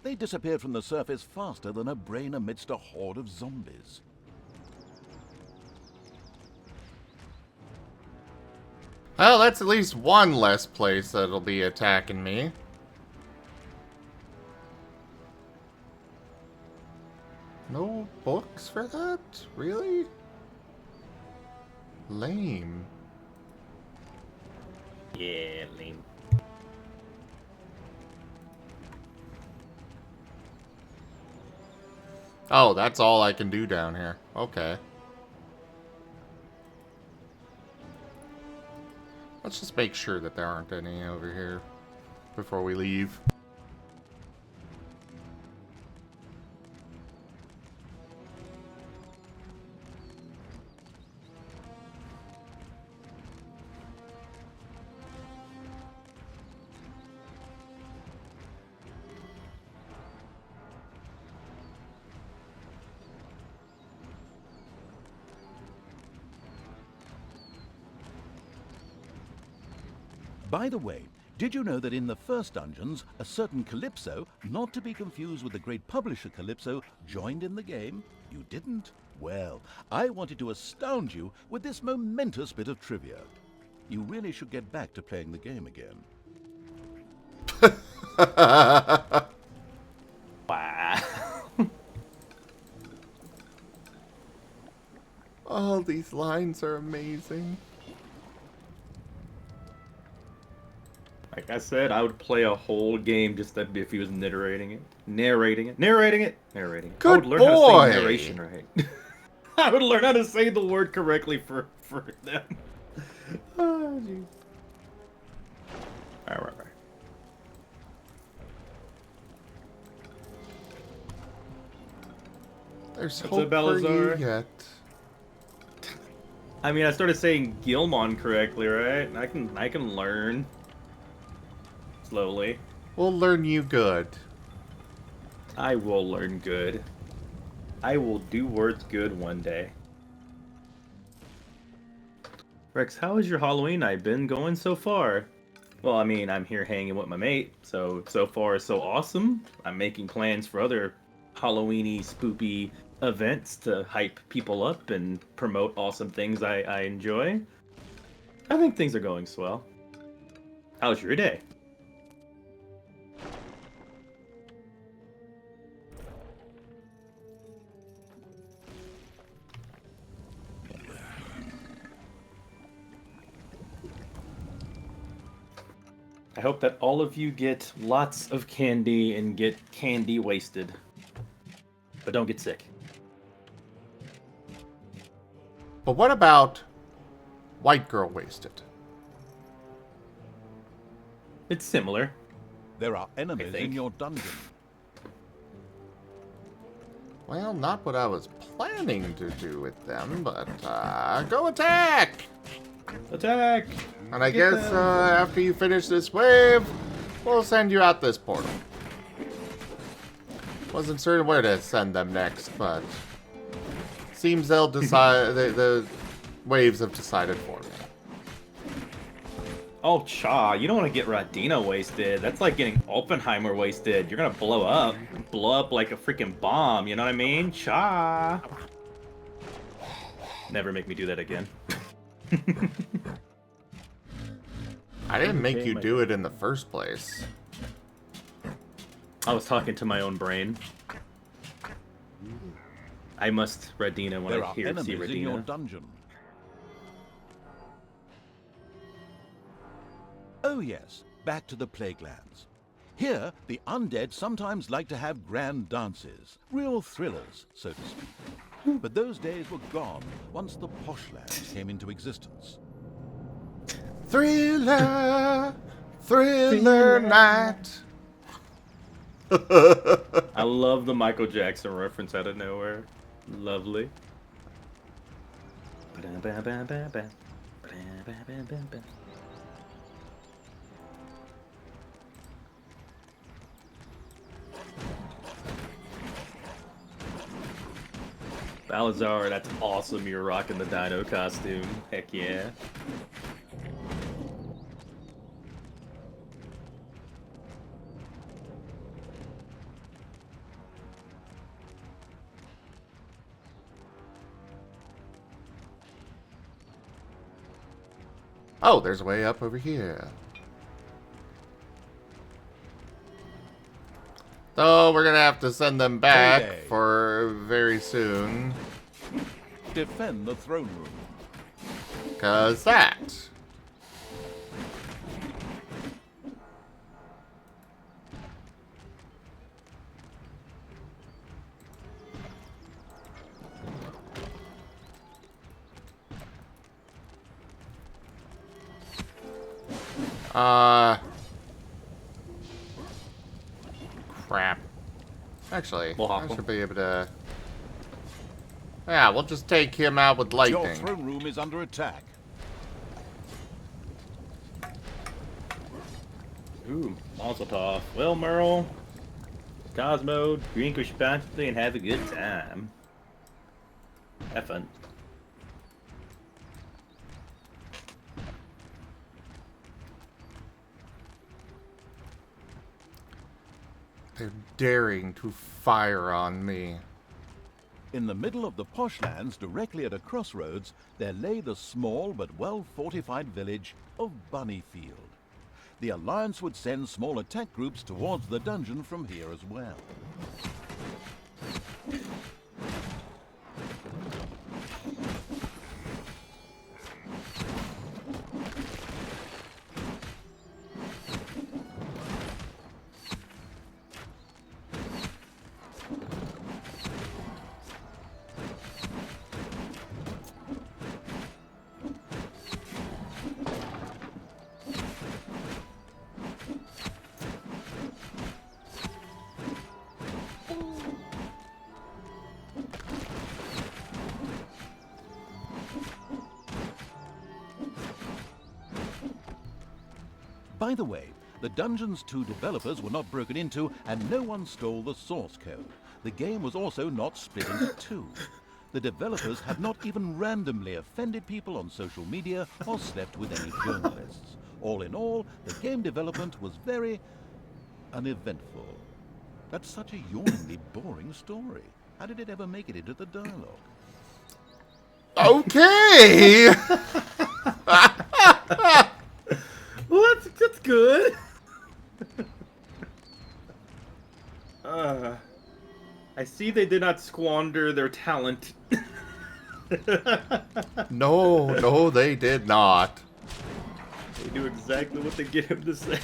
They disappeared from the surface faster than a brain amidst a horde of zombies. Well, that's at least one less place that'll be attacking me. No books for that? Really? Lame. Yeah, lame. Oh, that's all I can do down here. Okay. Let's just make sure that there aren't any over here before we leave. By the way, did you know that in the first dungeons, a certain Calypso, not to be confused with the great publisher Calypso, joined in the game? You didn't? Well, I wanted to astound you with this momentous bit of trivia. You really should get back to playing the game again. Wow. All these lines are amazing. Like I said, I would play a whole game just if he was narrating it. Narrating it. Good I would learn how to boy. say narration right. I would learn how to say the word correctly for them. Oh, jeez. Alright. There's What's hope up, for you Balazar? yet. I mean, I started saying Gilmon correctly, right? I can learn. Slowly. We'll learn you good. I will learn good. I will do words good one day. Rex, how has your Halloween night been going so far? Well, I mean, I'm here hanging with my mate, so far so awesome. I'm making plans for other Halloweeny, spoopy events to hype people up and promote awesome things I enjoy. I think things are going swell. How's your day? I hope that all of you get lots of candy and get candy wasted. But don't get sick. But what about white girl wasted? It's similar. There are enemies think. in your dungeon. Well, not what I was planning to do with them, but go attack! Attack! And I Get guess them. after you finish this wave, we'll send you out this portal. Wasn't certain where to send them next, but seems they'll decide. The waves have decided for me. Oh, Cha, you don't want to get Radina wasted. That's like getting Oppenheimer wasted. You're gonna blow up. Blow up like a freaking bomb, you know what I mean? Cha! Never make me do that again. I didn't make you do it in the first place. I was talking to my own brain. I must Radina when There I are hear see enemies in your Radina. dungeon. Oh yes, back to the Plaguelands. Here, the undead sometimes like to have grand dances, real thrillers, so to speak. But those days were gone once the Poshlands came into existence. Thriller, thriller night. I love the Michael Jackson reference out of nowhere. Lovely. Balazar, that's awesome. You're rocking the dino costume. Heck yeah. Oh, there's a way up over here. So we're gonna have to send them back Heyday. for very soon. Defend the throne room. 'Cause that. Crap. Actually, We'll hop I him. should be able to... Yeah, we'll just take him out with Your lightning. throne room is under attack. Ooh, Mazel Well, Merle, Cosmo, drink responsibly and have a good time. Have fun. They're daring to fire on me. In the middle of the Poshlands, directly at a crossroads, there lay the small but well-fortified village of Bunnyfield. The Alliance would send small attack groups towards the dungeon from here as well. By the way, the Dungeon's 2 developers were not broken into and no one stole the source code. The game was also not split into 2. The developers had not even randomly offended people on social media or slept with any journalists. All in all, the game development was very uneventful. That's such a yawningly boring story. How did it ever make it into the dialogue? Okay! Well, that's good. I see they did not squander their talent. No, they did not. They do exactly what they get him to say.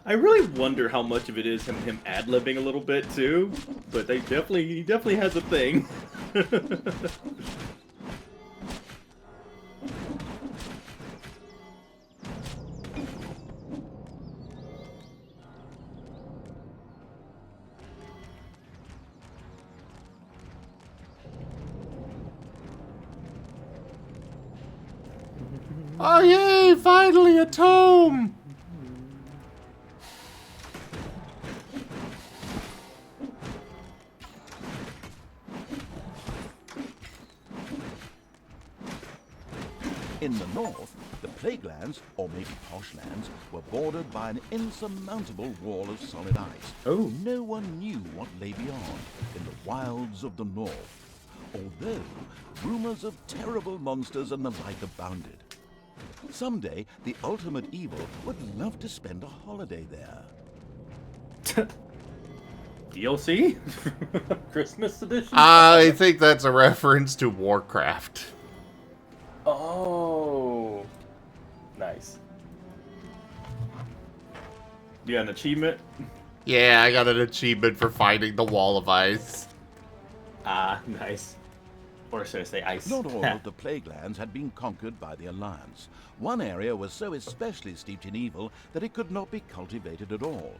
I really wonder how much of it is him ad-libbing a little bit too, but he definitely has a thing. Oh yay! Finally a tome! In the north, the plaguelands, or maybe poshlands, were bordered by an insurmountable wall of solid ice. Oh. No one knew what lay beyond in the wilds of the north, although rumors of terrible monsters and the like abounded. Someday, the ultimate evil would love to spend a holiday there. DLC? Christmas edition? I think that's a reference to Warcraft. Oh. Nice. You got an achievement? Yeah, I got an achievement for finding the wall of ice. Ah, nice. Or should I say ice? Not all of the plaguelands had been conquered by the Alliance. One area was so especially steeped in evil that it could not be cultivated at all.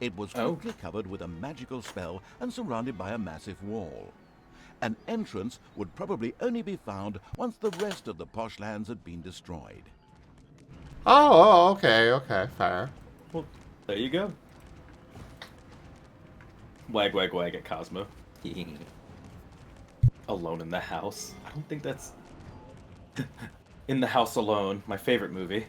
It was quickly covered with a magical spell and surrounded by a massive wall. An entrance would probably only be found once the rest of the poshlands had been destroyed. Oh, okay, fair. Well, there you go. Wag, wag, wag at Cosmo. Alone in the House. I don't think that's... In the House Alone, my favorite movie.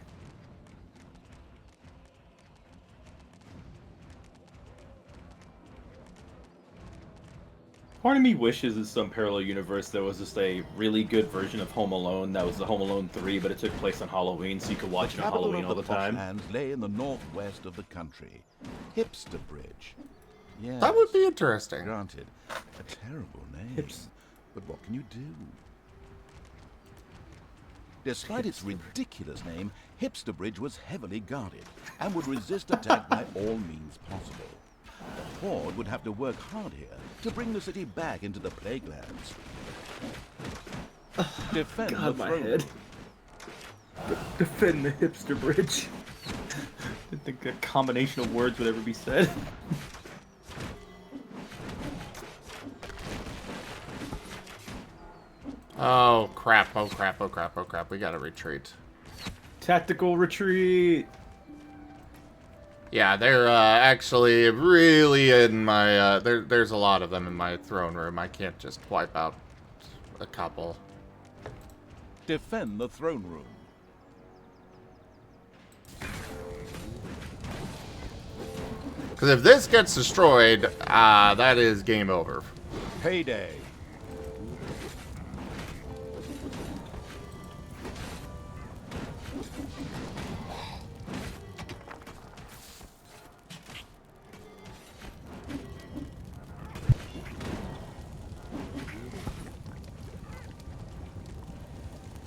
Part of me wishes in some parallel universe there was just a really good version of Home Alone that was the Home Alone 3, but it took place on Halloween, so you could watch it on Halloween all the time. The poshlands lay in the northwest of the country. Hipster Bridge. Yes, That would be interesting. granted, a terrible name. But what can you do? Despite its ridiculous name, Hipster Bridge was heavily guarded and would resist attack by all means possible. The Horde would have to work hard here to bring the city back into the plaguelands. Defend God, the my throne. head. Defend the Hipster Bridge. I didn't think a combination of words would ever be said. Oh crap, oh crap, oh crap, oh crap. We gotta retreat. Tactical retreat. Yeah, they're actually really in my... there's a lot of them in my throne room. I can't just wipe out a couple. Defend the throne room. Because if this gets destroyed, that is game over. Payday.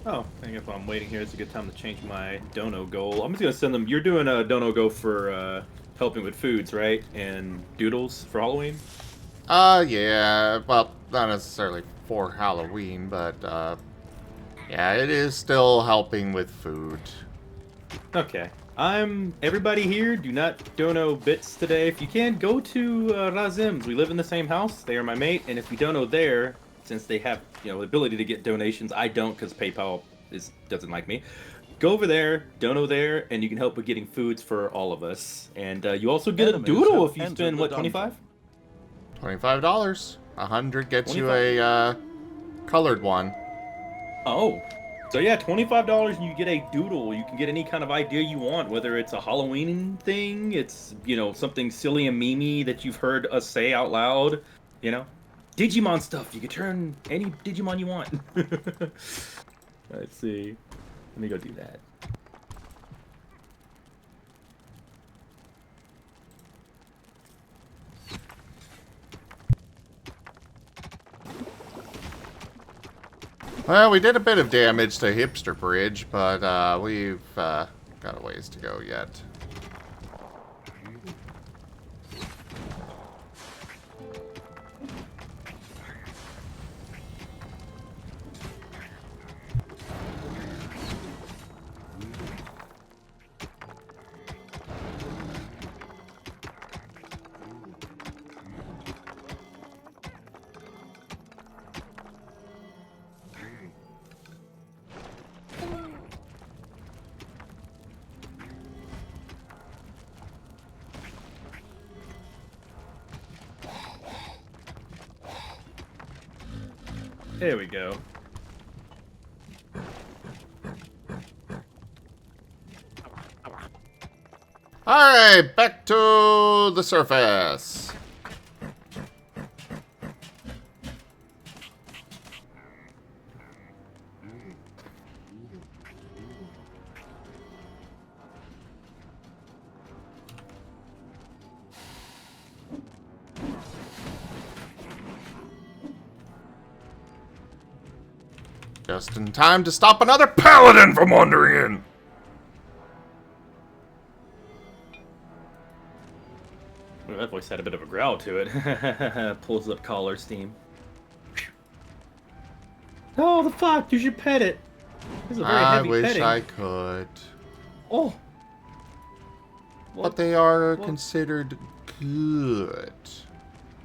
Oh, I guess while I'm waiting here, it's a good time to change my dono goal. I'm just gonna send them. You're doing a dono go for helping with foods, right? And doodles for Halloween. Yeah. Well, not necessarily for Halloween, but yeah, it is still helping with food. Okay. Everybody here, do not dono bits today. If you can, go to Razim's. We live in the same house. They are my mate, and if you dono there, since they have, the ability to get donations, I don't because PayPal doesn't like me. Go over there, dono there, and you can help with getting foods for all of us. And you also get a doodle if you spend, what, 25? $25. 100 gets you a colored one. Oh. So yeah, $25 and you get a doodle. You can get any kind of idea you want, whether it's a Halloween thing, it's, something silly and memey that you've heard us say out loud, Digimon stuff. You can turn any Digimon you want. Let's see. Let me go do that. Well, we did a bit of damage to Hipster Bridge, but we've got a ways to go yet. There we go. Alright, back to the surface. Just in time to stop another paladin from wandering in. Well, that voice had a bit of a growl to it. Pulls up collar steam. Oh, the fuck! You should pet it. This is a very I heavy wish petting. I could. Oh. But they are considered good.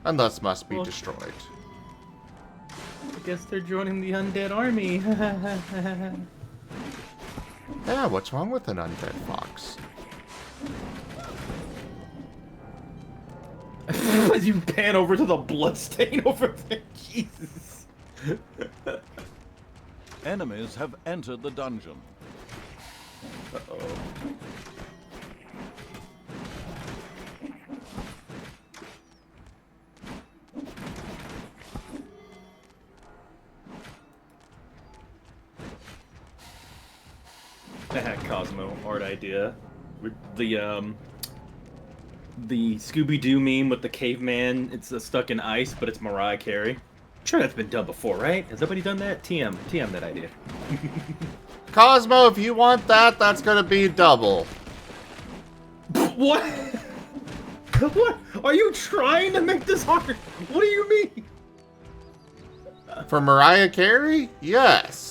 And thus must be destroyed. I guess they're joining the undead army. Yeah, what's wrong with an undead fox? As you pan over to the bloodstain over there, Jesus. Enemies have entered the dungeon. Uh-oh. Cosmo art idea. With the Scooby-Doo meme with the caveman, it's stuck in ice, but it's Mariah Carey. I'm sure that's been done before, right? Has anybody done that? TM that idea. Cosmo, if you want that, that's gonna be double. What? What? Are you trying to make this hard? What do you mean? For Mariah Carey? Yes.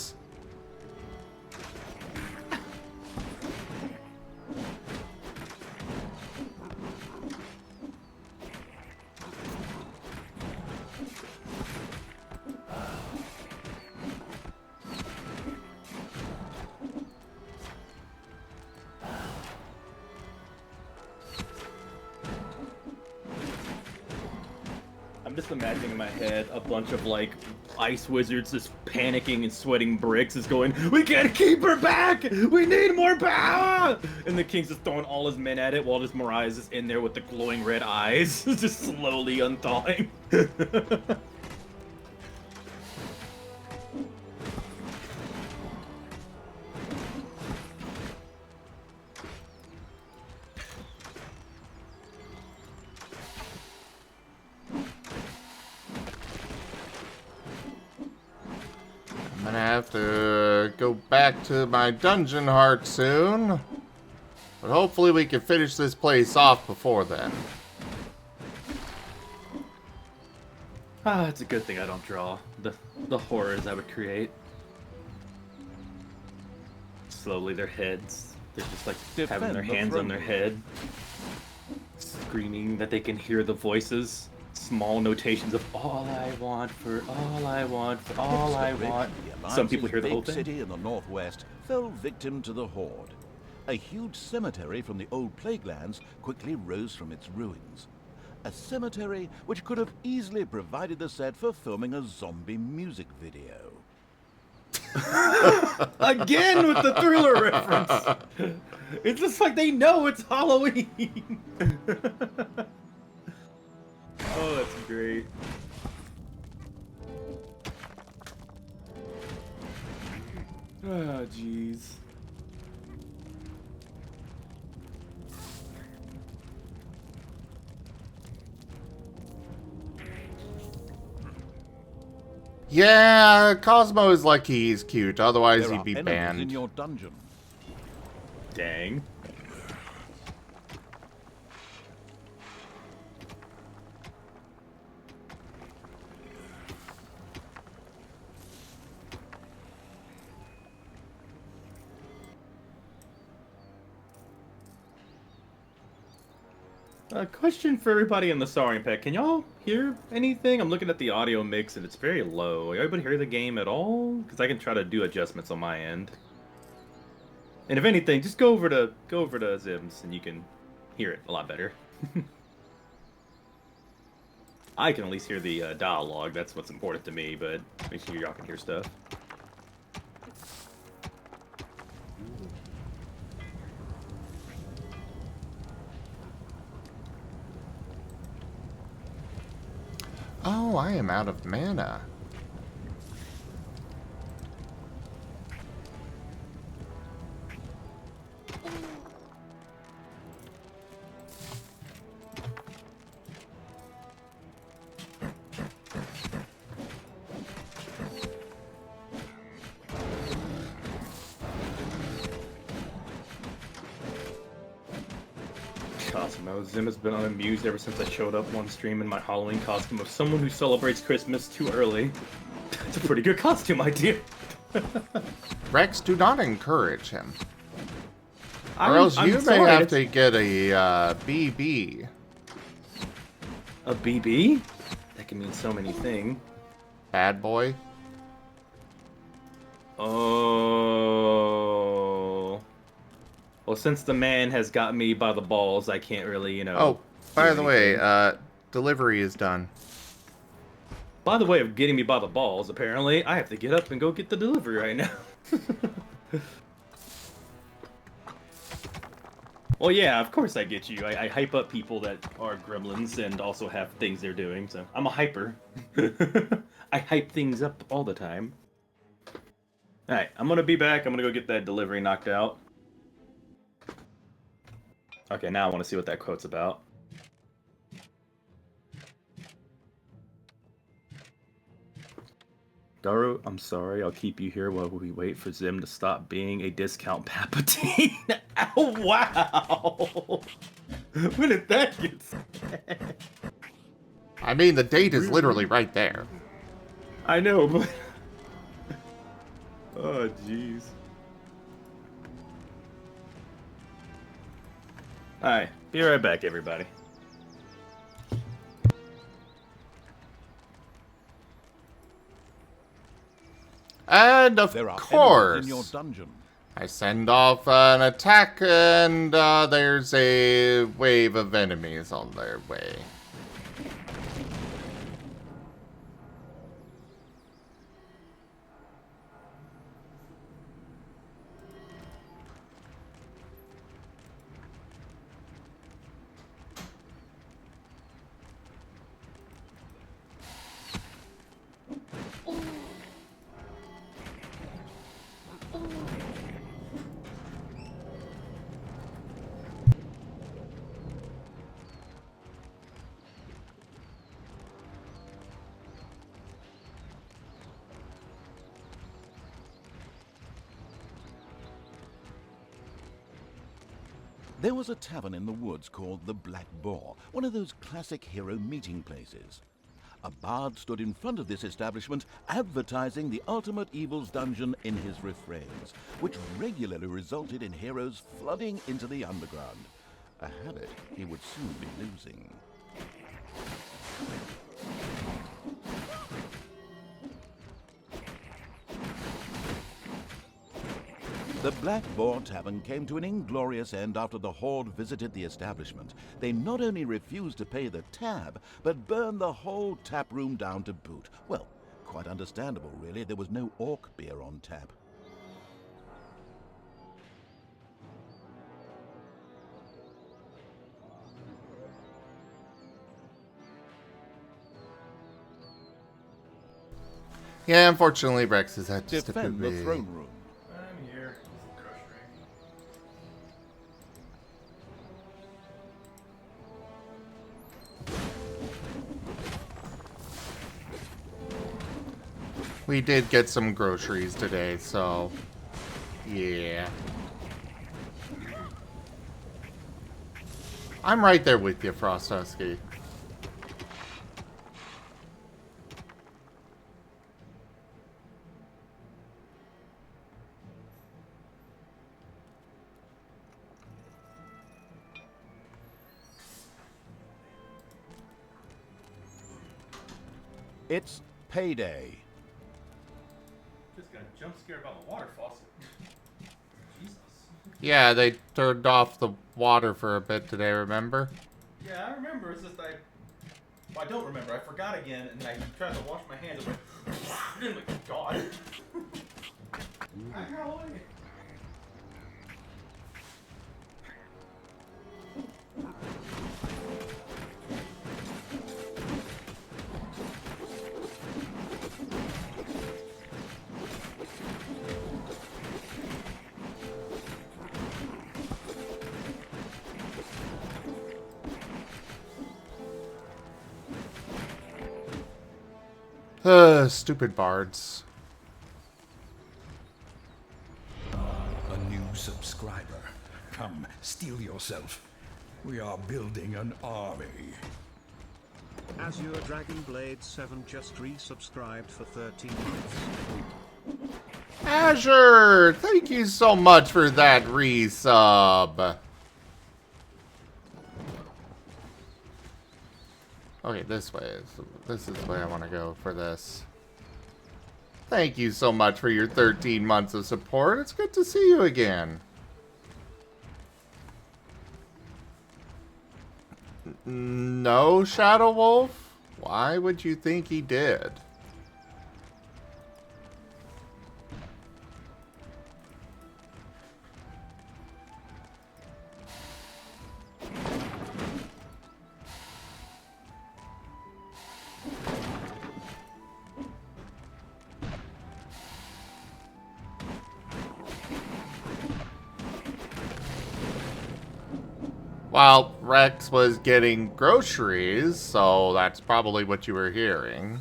I'm just imagining in my head a bunch of like ice wizards just panicking and sweating bricks is going, we can't keep her back! We need more power! And the king's just throwing all his men at it while just Mariah's just in there with the glowing red eyes, just slowly unthawing. I'm gonna have to go back to my dungeon heart soon. But hopefully we can finish this place off before then. Ah, it's a good thing I don't draw the horrors I would create. Slowly their heads, they're just like having their Defend the hands on their throne. head, screaming that they can hear the voices. Small notations of all I want for all I want for all I Ipswich, want. the Some people hear the whole big thing. city in the northwest fell victim to the Horde. A huge cemetery from the old plague lands quickly rose from its ruins. A cemetery which could have easily provided the set for filming a zombie music video. Again with the Thriller reference. It's just like they know it's Halloween. Oh, that's great. Oh, jeez. Yeah, Cosmo is lucky he's cute, otherwise There he'd are be enemies in banned. your dungeon. Dang. Question for everybody in the Saurian Pet. Can y'all hear anything? I'm looking at the audio mix and it's very low. Everybody hear the game at all? Because I can try to do adjustments on my end. And if anything, just go over to Zims and you can hear it a lot better. I can at least hear the dialogue. That's what's important to me, but make sure y'all can hear stuff. Oh, I am out of mana. Cosmo, Zim has been unamused ever since I showed up one stream in my Halloween costume of someone who celebrates Christmas too early. It's a pretty good costume idea. Rex, do not encourage him. Or else I'm you may sorry, have to get a BB. A BB? That can mean so many things. Bad boy. Oh. Well, since the man has got me by the balls, I can't really, you know. Oh, by do the way, anything. delivery is done. By the way of getting me by the balls, apparently, I have to get up and go get the delivery right now. Well, yeah, of course I get you. I hype up people that are gremlins and also have things they're doing, so I'm a hyper. I hype things up all the time. Alright, I'm gonna be back. I'm gonna go get that delivery knocked out. Okay, now I want to see what that quote's about. Daru, I'm sorry. I'll keep you here while we wait for Zim to stop being a discount Palpatine. Oh, wow! When did that get said? I mean, the date is literally right there. I know, but... Oh, jeez. Alright, be right back, everybody. And of There are enemies course, in your dungeon. I send off an attack, and there's a wave of enemies on their way. There was a tavern in the woods called the Black Boar, one of those classic hero meeting places. A bard stood in front of this establishment advertising the ultimate evil's dungeon in his refrains, which regularly resulted in heroes flooding into the underground. A habit he would soon be losing. The Black Boar Tavern came to an inglorious end after the Horde visited the establishment. They not only refused to pay the tab, but burned the whole tap room down to boot. Well, quite understandable, really. There was no orc beer on tap. Yeah, unfortunately, Rex is at just a Defend the bit. throne room. I'm here. We did get some groceries today, so yeah. I'm right there with you, Frost Husky. It's payday. Just got jump scared by the water faucet. Jesus. Yeah, they turned off the water for a bit today, remember? Yeah, I remember. It's just Well, I don't remember. I forgot again, and I tried to wash my hands. I went, oh my god. Ow. Stupid bards. A new subscriber. Come, steel yourself. We are building an army. Azure Dragon Blade 7 just resubscribed for 13 months. Azure! Thank you so much for that resub. Okay, this way. This is the way I want to go for this. Thank you so much for your 13 months of support. It's good to see you again. No, Shadow Wolf? Why would you think he did? Well, Rex was getting groceries, so that's probably what you were hearing.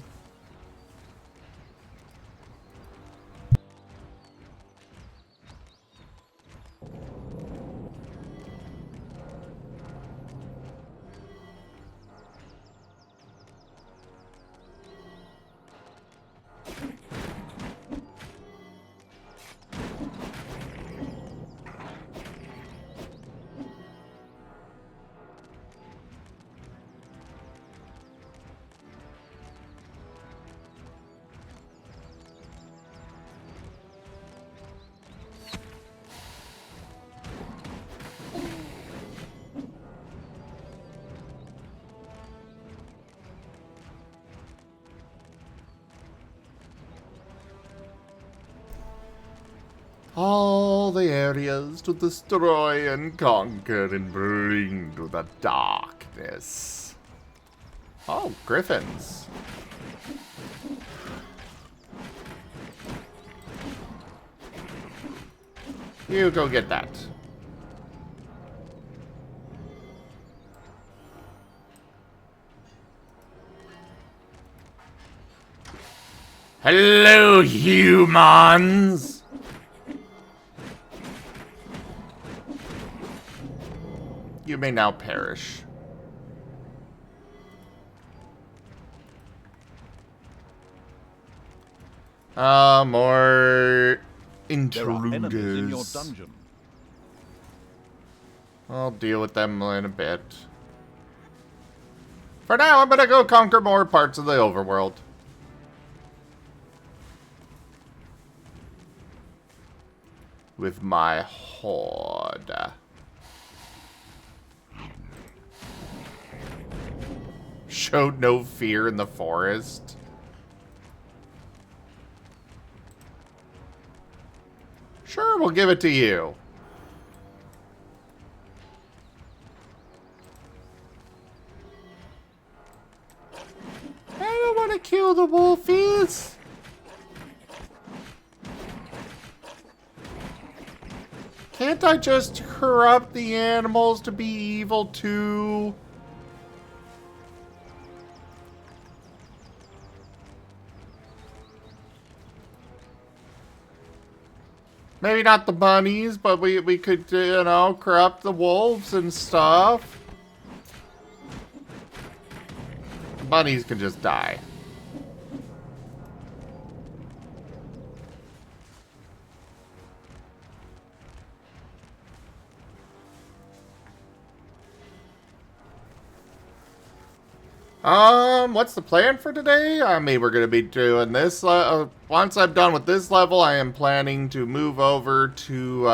All the areas to destroy and conquer and bring to the darkness. Oh, griffins. You go get that. Hello, humans! You may now perish. More There are enemies in your intruders. dungeon. I'll deal with them in a bit. For now, I'm gonna go conquer more parts of the overworld. With my horde. Showed no fear in the forest. Sure, we'll give it to you. I don't want to kill the wolfies. Can't I just corrupt the animals to be evil too? Maybe not the bunnies, but we could, you know, corrupt the wolves and stuff. Bunnies can just die. What's the plan for today? I mean, we're gonna be doing this. Once I'm done with this level, I am planning to move over to,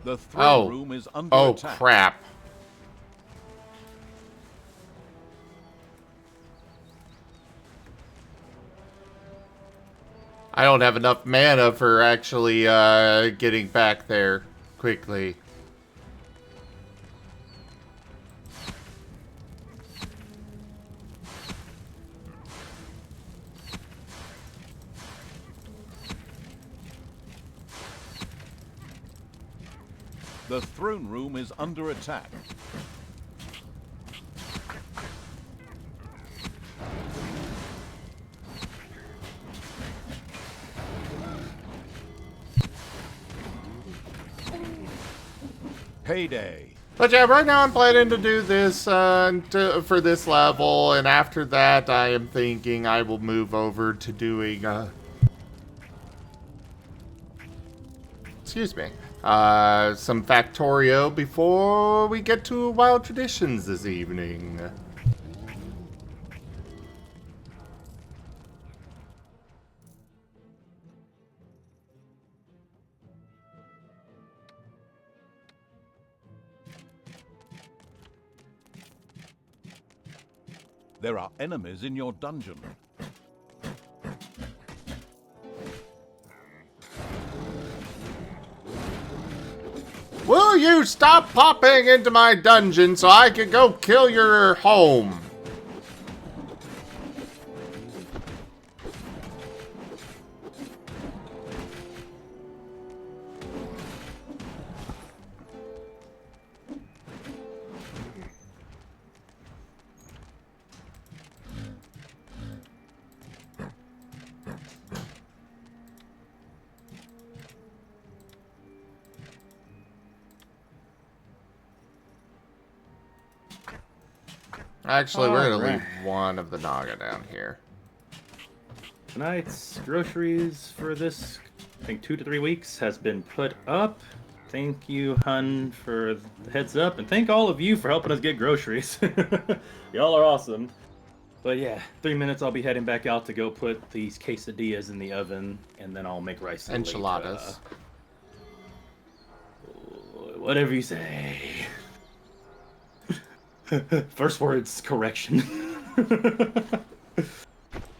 The throne room is under Oh, attack. crap. I don't have enough mana for actually getting back there quickly. The throne room is under attack. Payday. But yeah, right now I'm planning to do this for this level, and after that I am thinking I will move over to doing, excuse me, some Factorio before we get to Wild Traditions this evening. There are enemies in your dungeon. Will you stop popping into my dungeon so I can go kill your home? Actually, we're gonna leave one of the Naga down here. Tonight's groceries for this, I think 2 to 3 weeks, has been put up. Thank you, Hun, for the heads up, and thank all of you for helping us get groceries. Y'all are awesome. But yeah, 3 minutes, I'll be heading back out to go put these quesadillas in the oven, and then I'll make rice. Enchiladas. Whatever you say. First words, correction.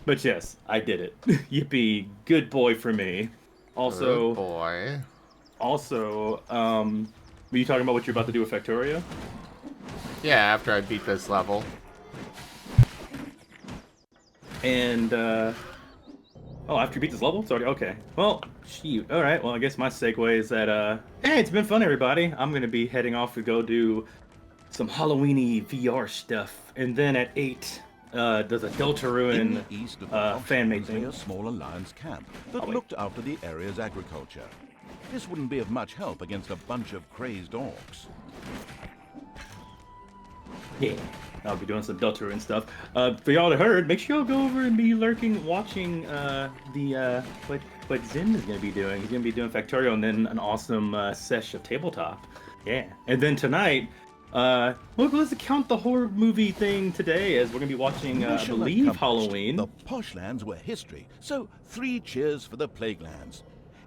But yes, I did it. Yippee, good boy for me. Also, good boy. Also, were you talking about what you're about to do with Factorio? Yeah, after I beat this level. And, oh, after you beat this level? Sorry, okay. Well, shoot. Alright, well, I guess my segue is that, hey, it's been fun, everybody. I'm gonna be heading off to go do some Halloween-y VR stuff. And then at 8, there's a Deltarune In the east of fan-made was a thing. small alliance camp that wait. looked after the area's agriculture. This wouldn't be of much help against a bunch of crazed orcs. Yeah, I'll be doing some Deltarune stuff. For y'all that heard, make sure y'all go over and be lurking, watching what Zim is gonna be doing. He's gonna be doing Factorio and then an awesome sesh of tabletop. Yeah, and then tonight, well, let's count the horror movie thing today as we're gonna be watching, I Mission believe, accomplished. Halloween. The Poshlands were history, so 3 cheers for the Plaguelands.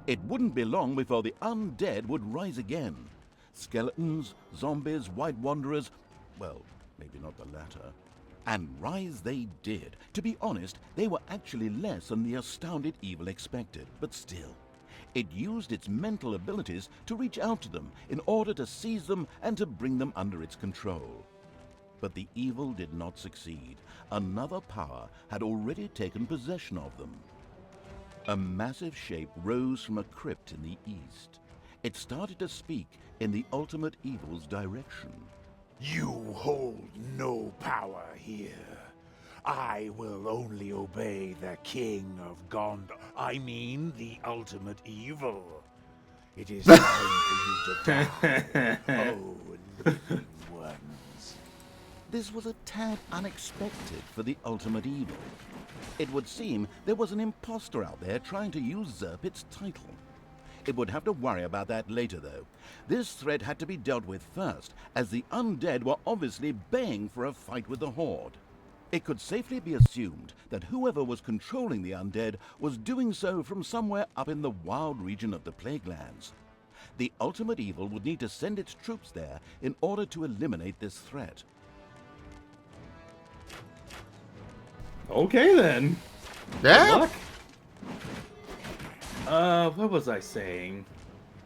It wouldn't be long before the undead would rise again. Skeletons, zombies, white wanderers, well, maybe not the latter. And rise they did. To be honest, they were actually less than the astounded evil expected, but still. It used its mental abilities to reach out to them in order to seize them and to bring them under its control. But the evil did not succeed. Another power had already taken possession of them. A massive shape rose from a crypt in the east. It started to speak in the ultimate evil's direction. You hold no power here. I will only obey the king of Gondor. I mean, the ultimate evil. It is time for you to die. Oh, living ones. This was a tad unexpected for the ultimate evil. It would seem there was an imposter out there trying to usurp its title. It would have to worry about that later, though. This threat had to be dealt with first, as the undead were obviously baying for a fight with the Horde. It could safely be assumed that whoever was controlling the undead was doing so from somewhere up in the wild region of the Plaguelands. The ultimate evil would need to send its troops there in order to eliminate this threat. Okay then. Good Yeah. luck. What was I saying?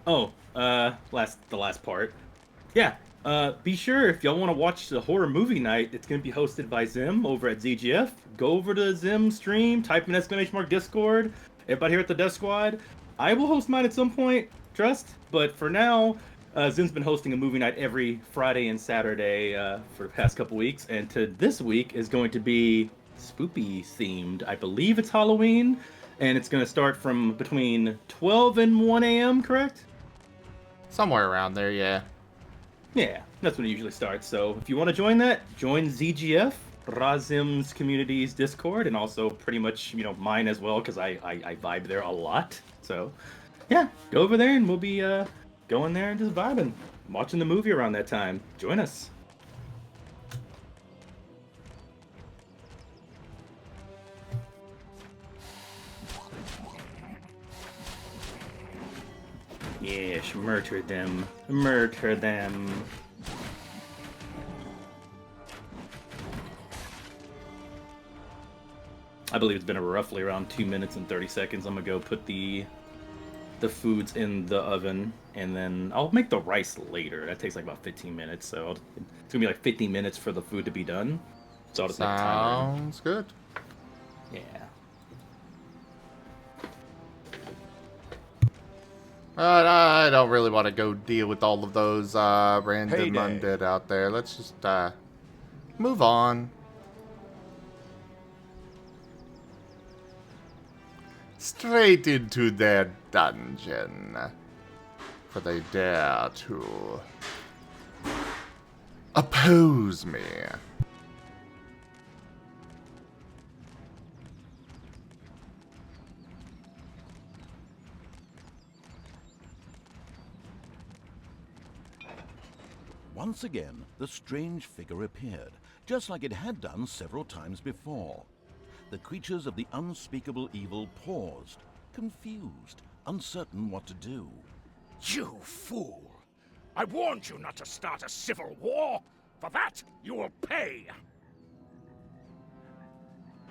Oh, the last part. Yeah. Be sure if y'all want to watch the horror movie night, it's gonna be hosted by Zim over at ZGF. Go over to Zim stream, type in !Discord. Everybody here at the Death Squad. I will host mine at some point, trust. But for now, Zim's been hosting a movie night every Friday and Saturday for the past couple weeks, and this week is going to be spoopy themed. I believe it's Halloween, and it's gonna start from between 12 and 1 a.m. Correct? Somewhere around there, yeah. Yeah, that's when it usually starts. So if you want to join that, join ZGF, Razim's Community's Discord, and also pretty much, mine as well, because I vibe there a lot. So, yeah, go over there and we'll be going there and just vibing, watching the movie around that time. Join us. Yes, murder them. Murder them. I believe it's been roughly around 2 minutes and 30 seconds. I'm gonna go put the foods in the oven, and then I'll make the rice later. That takes like about 15 minutes, so it's gonna be like 15 minutes for the food to be done. So I'll just make a timer. Sounds good. Yeah. But I don't really want to go deal with all of those random Heyday. undead out there. Let's just move on. Straight into their dungeon. For they dare to oppose me. Once again, the strange figure appeared, just like it had done several times before. The creatures of the unspeakable evil paused, confused, uncertain what to do. You fool! I warned you not to start a civil war! For that, you will pay!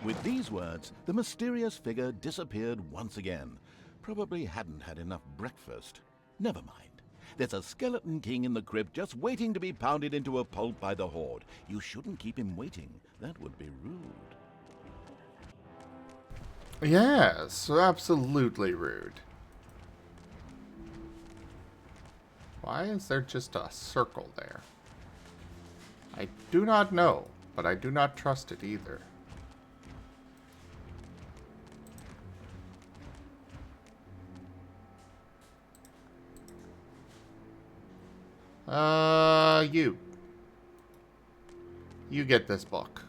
With these words, the mysterious figure disappeared once again. Probably hadn't had enough breakfast. Never mind. There's a skeleton king in the crypt just waiting to be pounded into a pulp by the horde. You shouldn't keep him waiting. That would be rude. Yes, absolutely rude. Why is there just a circle there? I do not know, but I do not trust it either. You. You get this book.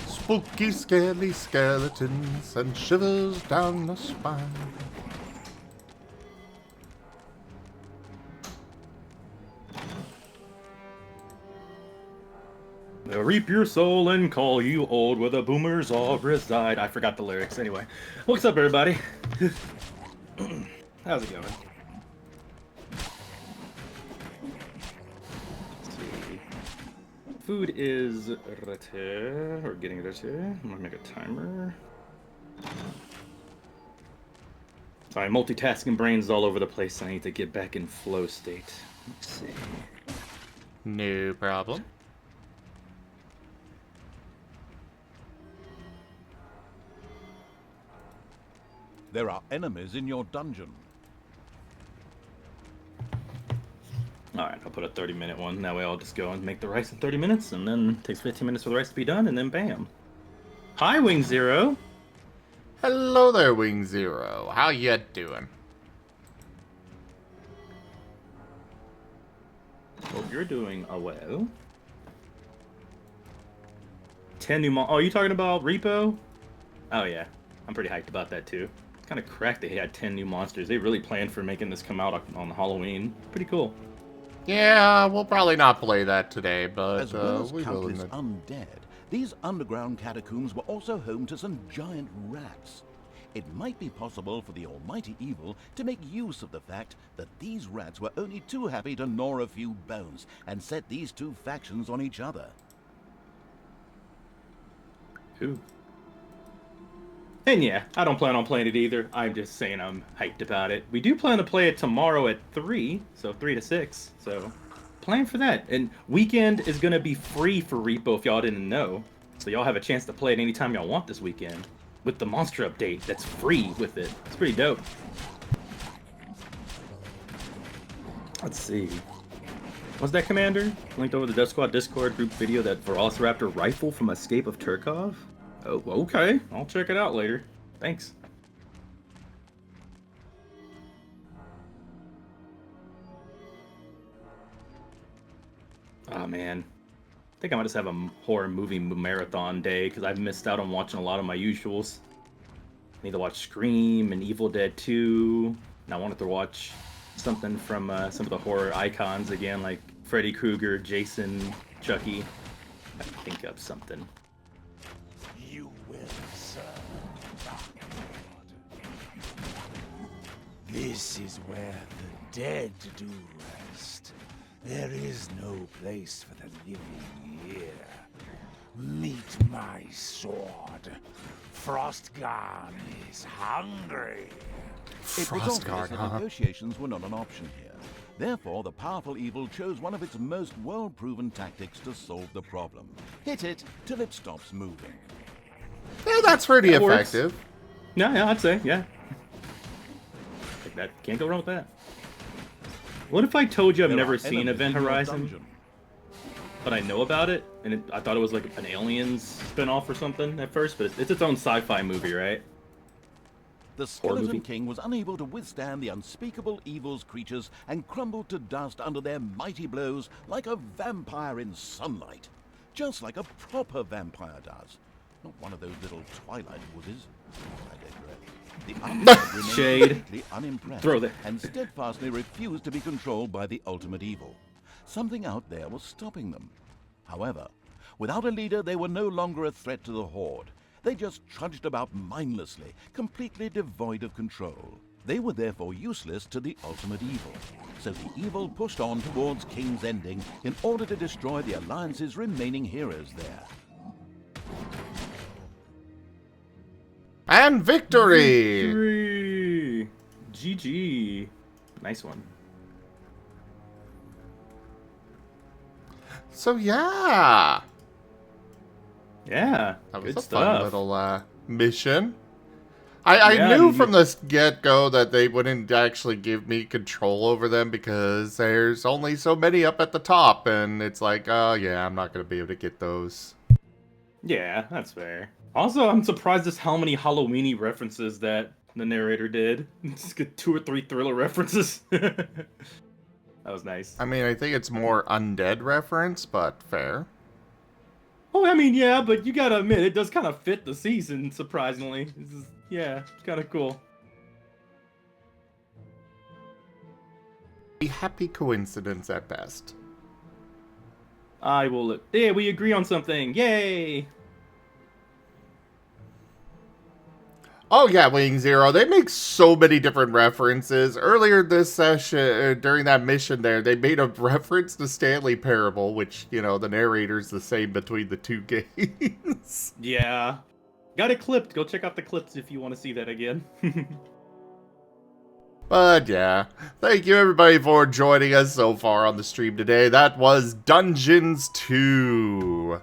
Spooky, scaly skeletons and shivers down the spine. They'll reap your soul and call you old where the boomers all reside. I forgot the lyrics. Anyway, what's up, everybody? How's it going? Let's see. Food is ready. We're getting ready. I'm gonna make a timer. Sorry, multitasking brains all over the place. I need to get back in flow state. Let's see. No problem. There are enemies in your dungeon. Alright, I'll put a 30-minute one. That way I'll just go and make the rice in 30 minutes, and then it takes 15 minutes for the rice to be done, and then bam. Hi, Wing Zero! Hello there, Wing Zero. How you doing? Hope you're doing well. 10 new Oh, are you talking about Repo? Oh, yeah. I'm pretty hyped about that, too. Kind of cracked they had 10 new monsters. They really planned for making this come out on Halloween. Pretty cool. Yeah, we'll probably not play that today, but As well as we will. countless undead, these underground catacombs were also home to some giant rats. It might be possible for the almighty evil to make use of the fact that these rats were only too happy to gnaw a few bones and set these two factions on each other. Ooh. And yeah, I don't plan on playing it either. I'm just saying I'm hyped about it. We do plan to play it tomorrow at 3, so 3 to 6. So plan for that. And weekend is going to be free for Repo if y'all didn't know. So y'all have a chance to play it anytime y'all want this weekend. With the monster update that's free with it. It's pretty dope. Let's see. What's that, Commander? Linked over the Death Squad Discord group video that Velociraptor rifle from Escape of Tarkov? Oh, okay. I'll check it out later. Thanks. Oh, man. I think I might just have a horror movie marathon day because I've missed out on watching a lot of my usuals. I need to watch Scream and Evil Dead 2. And I wanted to watch something from some of the horror icons again, like Freddy Krueger, Jason, Chucky. I can think of something. You will serve God. This is where the dead do rest. There is no place for the living here. Meet my sword. Frostgarn is hungry. It was obvious that negotiations were not an option here. Therefore, the powerful evil chose one of its most well-proven tactics to solve the problem. Hit it till it stops moving. Yeah, that's pretty That works. effective. Yeah, I'd say, yeah. Like that, can't go wrong with that. What if I told you I've There never are seen enemies Event in your Horizon, dungeon. but I know about it, and I thought it was like an Aliens spin-off or something at first, but it's its own sci-fi movie, right? The Horror Skeleton movie? King was unable to withstand the unspeakable evil's creatures and crumbled to dust under their mighty blows like a vampire in sunlight. Just like a proper vampire does. Not one of those little Twilight woodies. I digress. The undead remained Shade. completely unimpressed Throw that. and steadfastly refused to be controlled by the ultimate evil. Something out there was stopping them. However, without a leader, they were no longer a threat to the Horde. They just trudged about mindlessly, completely devoid of control. They were therefore useless to the ultimate evil. So the evil pushed on towards King's Ending in order to destroy the Alliance's remaining heroes there. And victory! Victory! GG. Nice one. So yeah, Yeah, that was good a stuff. fun little mission. I Yeah, knew and from the get-go that they wouldn't actually give me control over them because there's only so many up at the top, and it's like, oh yeah, I'm not going to be able to get those. Yeah, that's fair. Also, I'm surprised just how many Halloween-y references that the narrator did. Just get 2 or 3 thriller references. That was nice. I mean, I think it's more undead reference, but fair. Oh, I mean, yeah, but you gotta admit, it does kind of fit the season, surprisingly. Yeah, it's kind of cool. A happy coincidence at best. I will look. Yeah, we agree on something. Yay! Oh yeah, Wing Zero. They make so many different references. Earlier this session, during that mission there, they made a reference to Stanley Parable, which, you know, the narrator's the same between the two games. Yeah. Got it clipped. Go check out the clips if you want to see that again. But yeah, thank you everybody for joining us so far on the stream today. That was Dungeons 2.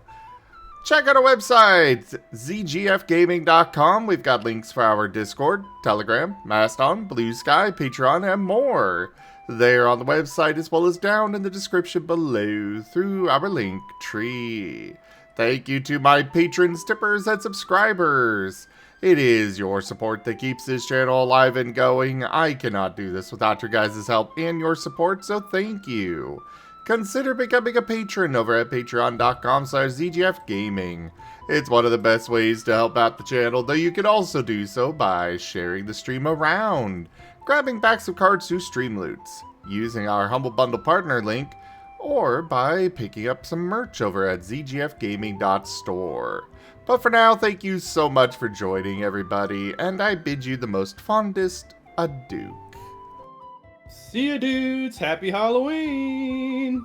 Check out our website, zgfgaming.com. We've got links for our Discord, Telegram, Mastodon, Blue Sky, Patreon, and more. They're on the website as well as down in the description below through our link tree. Thank you to my patrons, tippers, and subscribers. It is your support that keeps this channel alive and going. I cannot do this without your guys' help and your support, so thank you. Consider becoming a patron over at patreon.com/zgfgaming. It's one of the best ways to help out the channel, though you can also do so by sharing the stream around, grabbing packs of cards through stream loots, using our Humble Bundle partner link, or by picking up some merch over at zgfgaming.store. But for now, thank you so much for joining, everybody, and I bid you the most fondest adieu. See ya, dudes. Happy Halloween.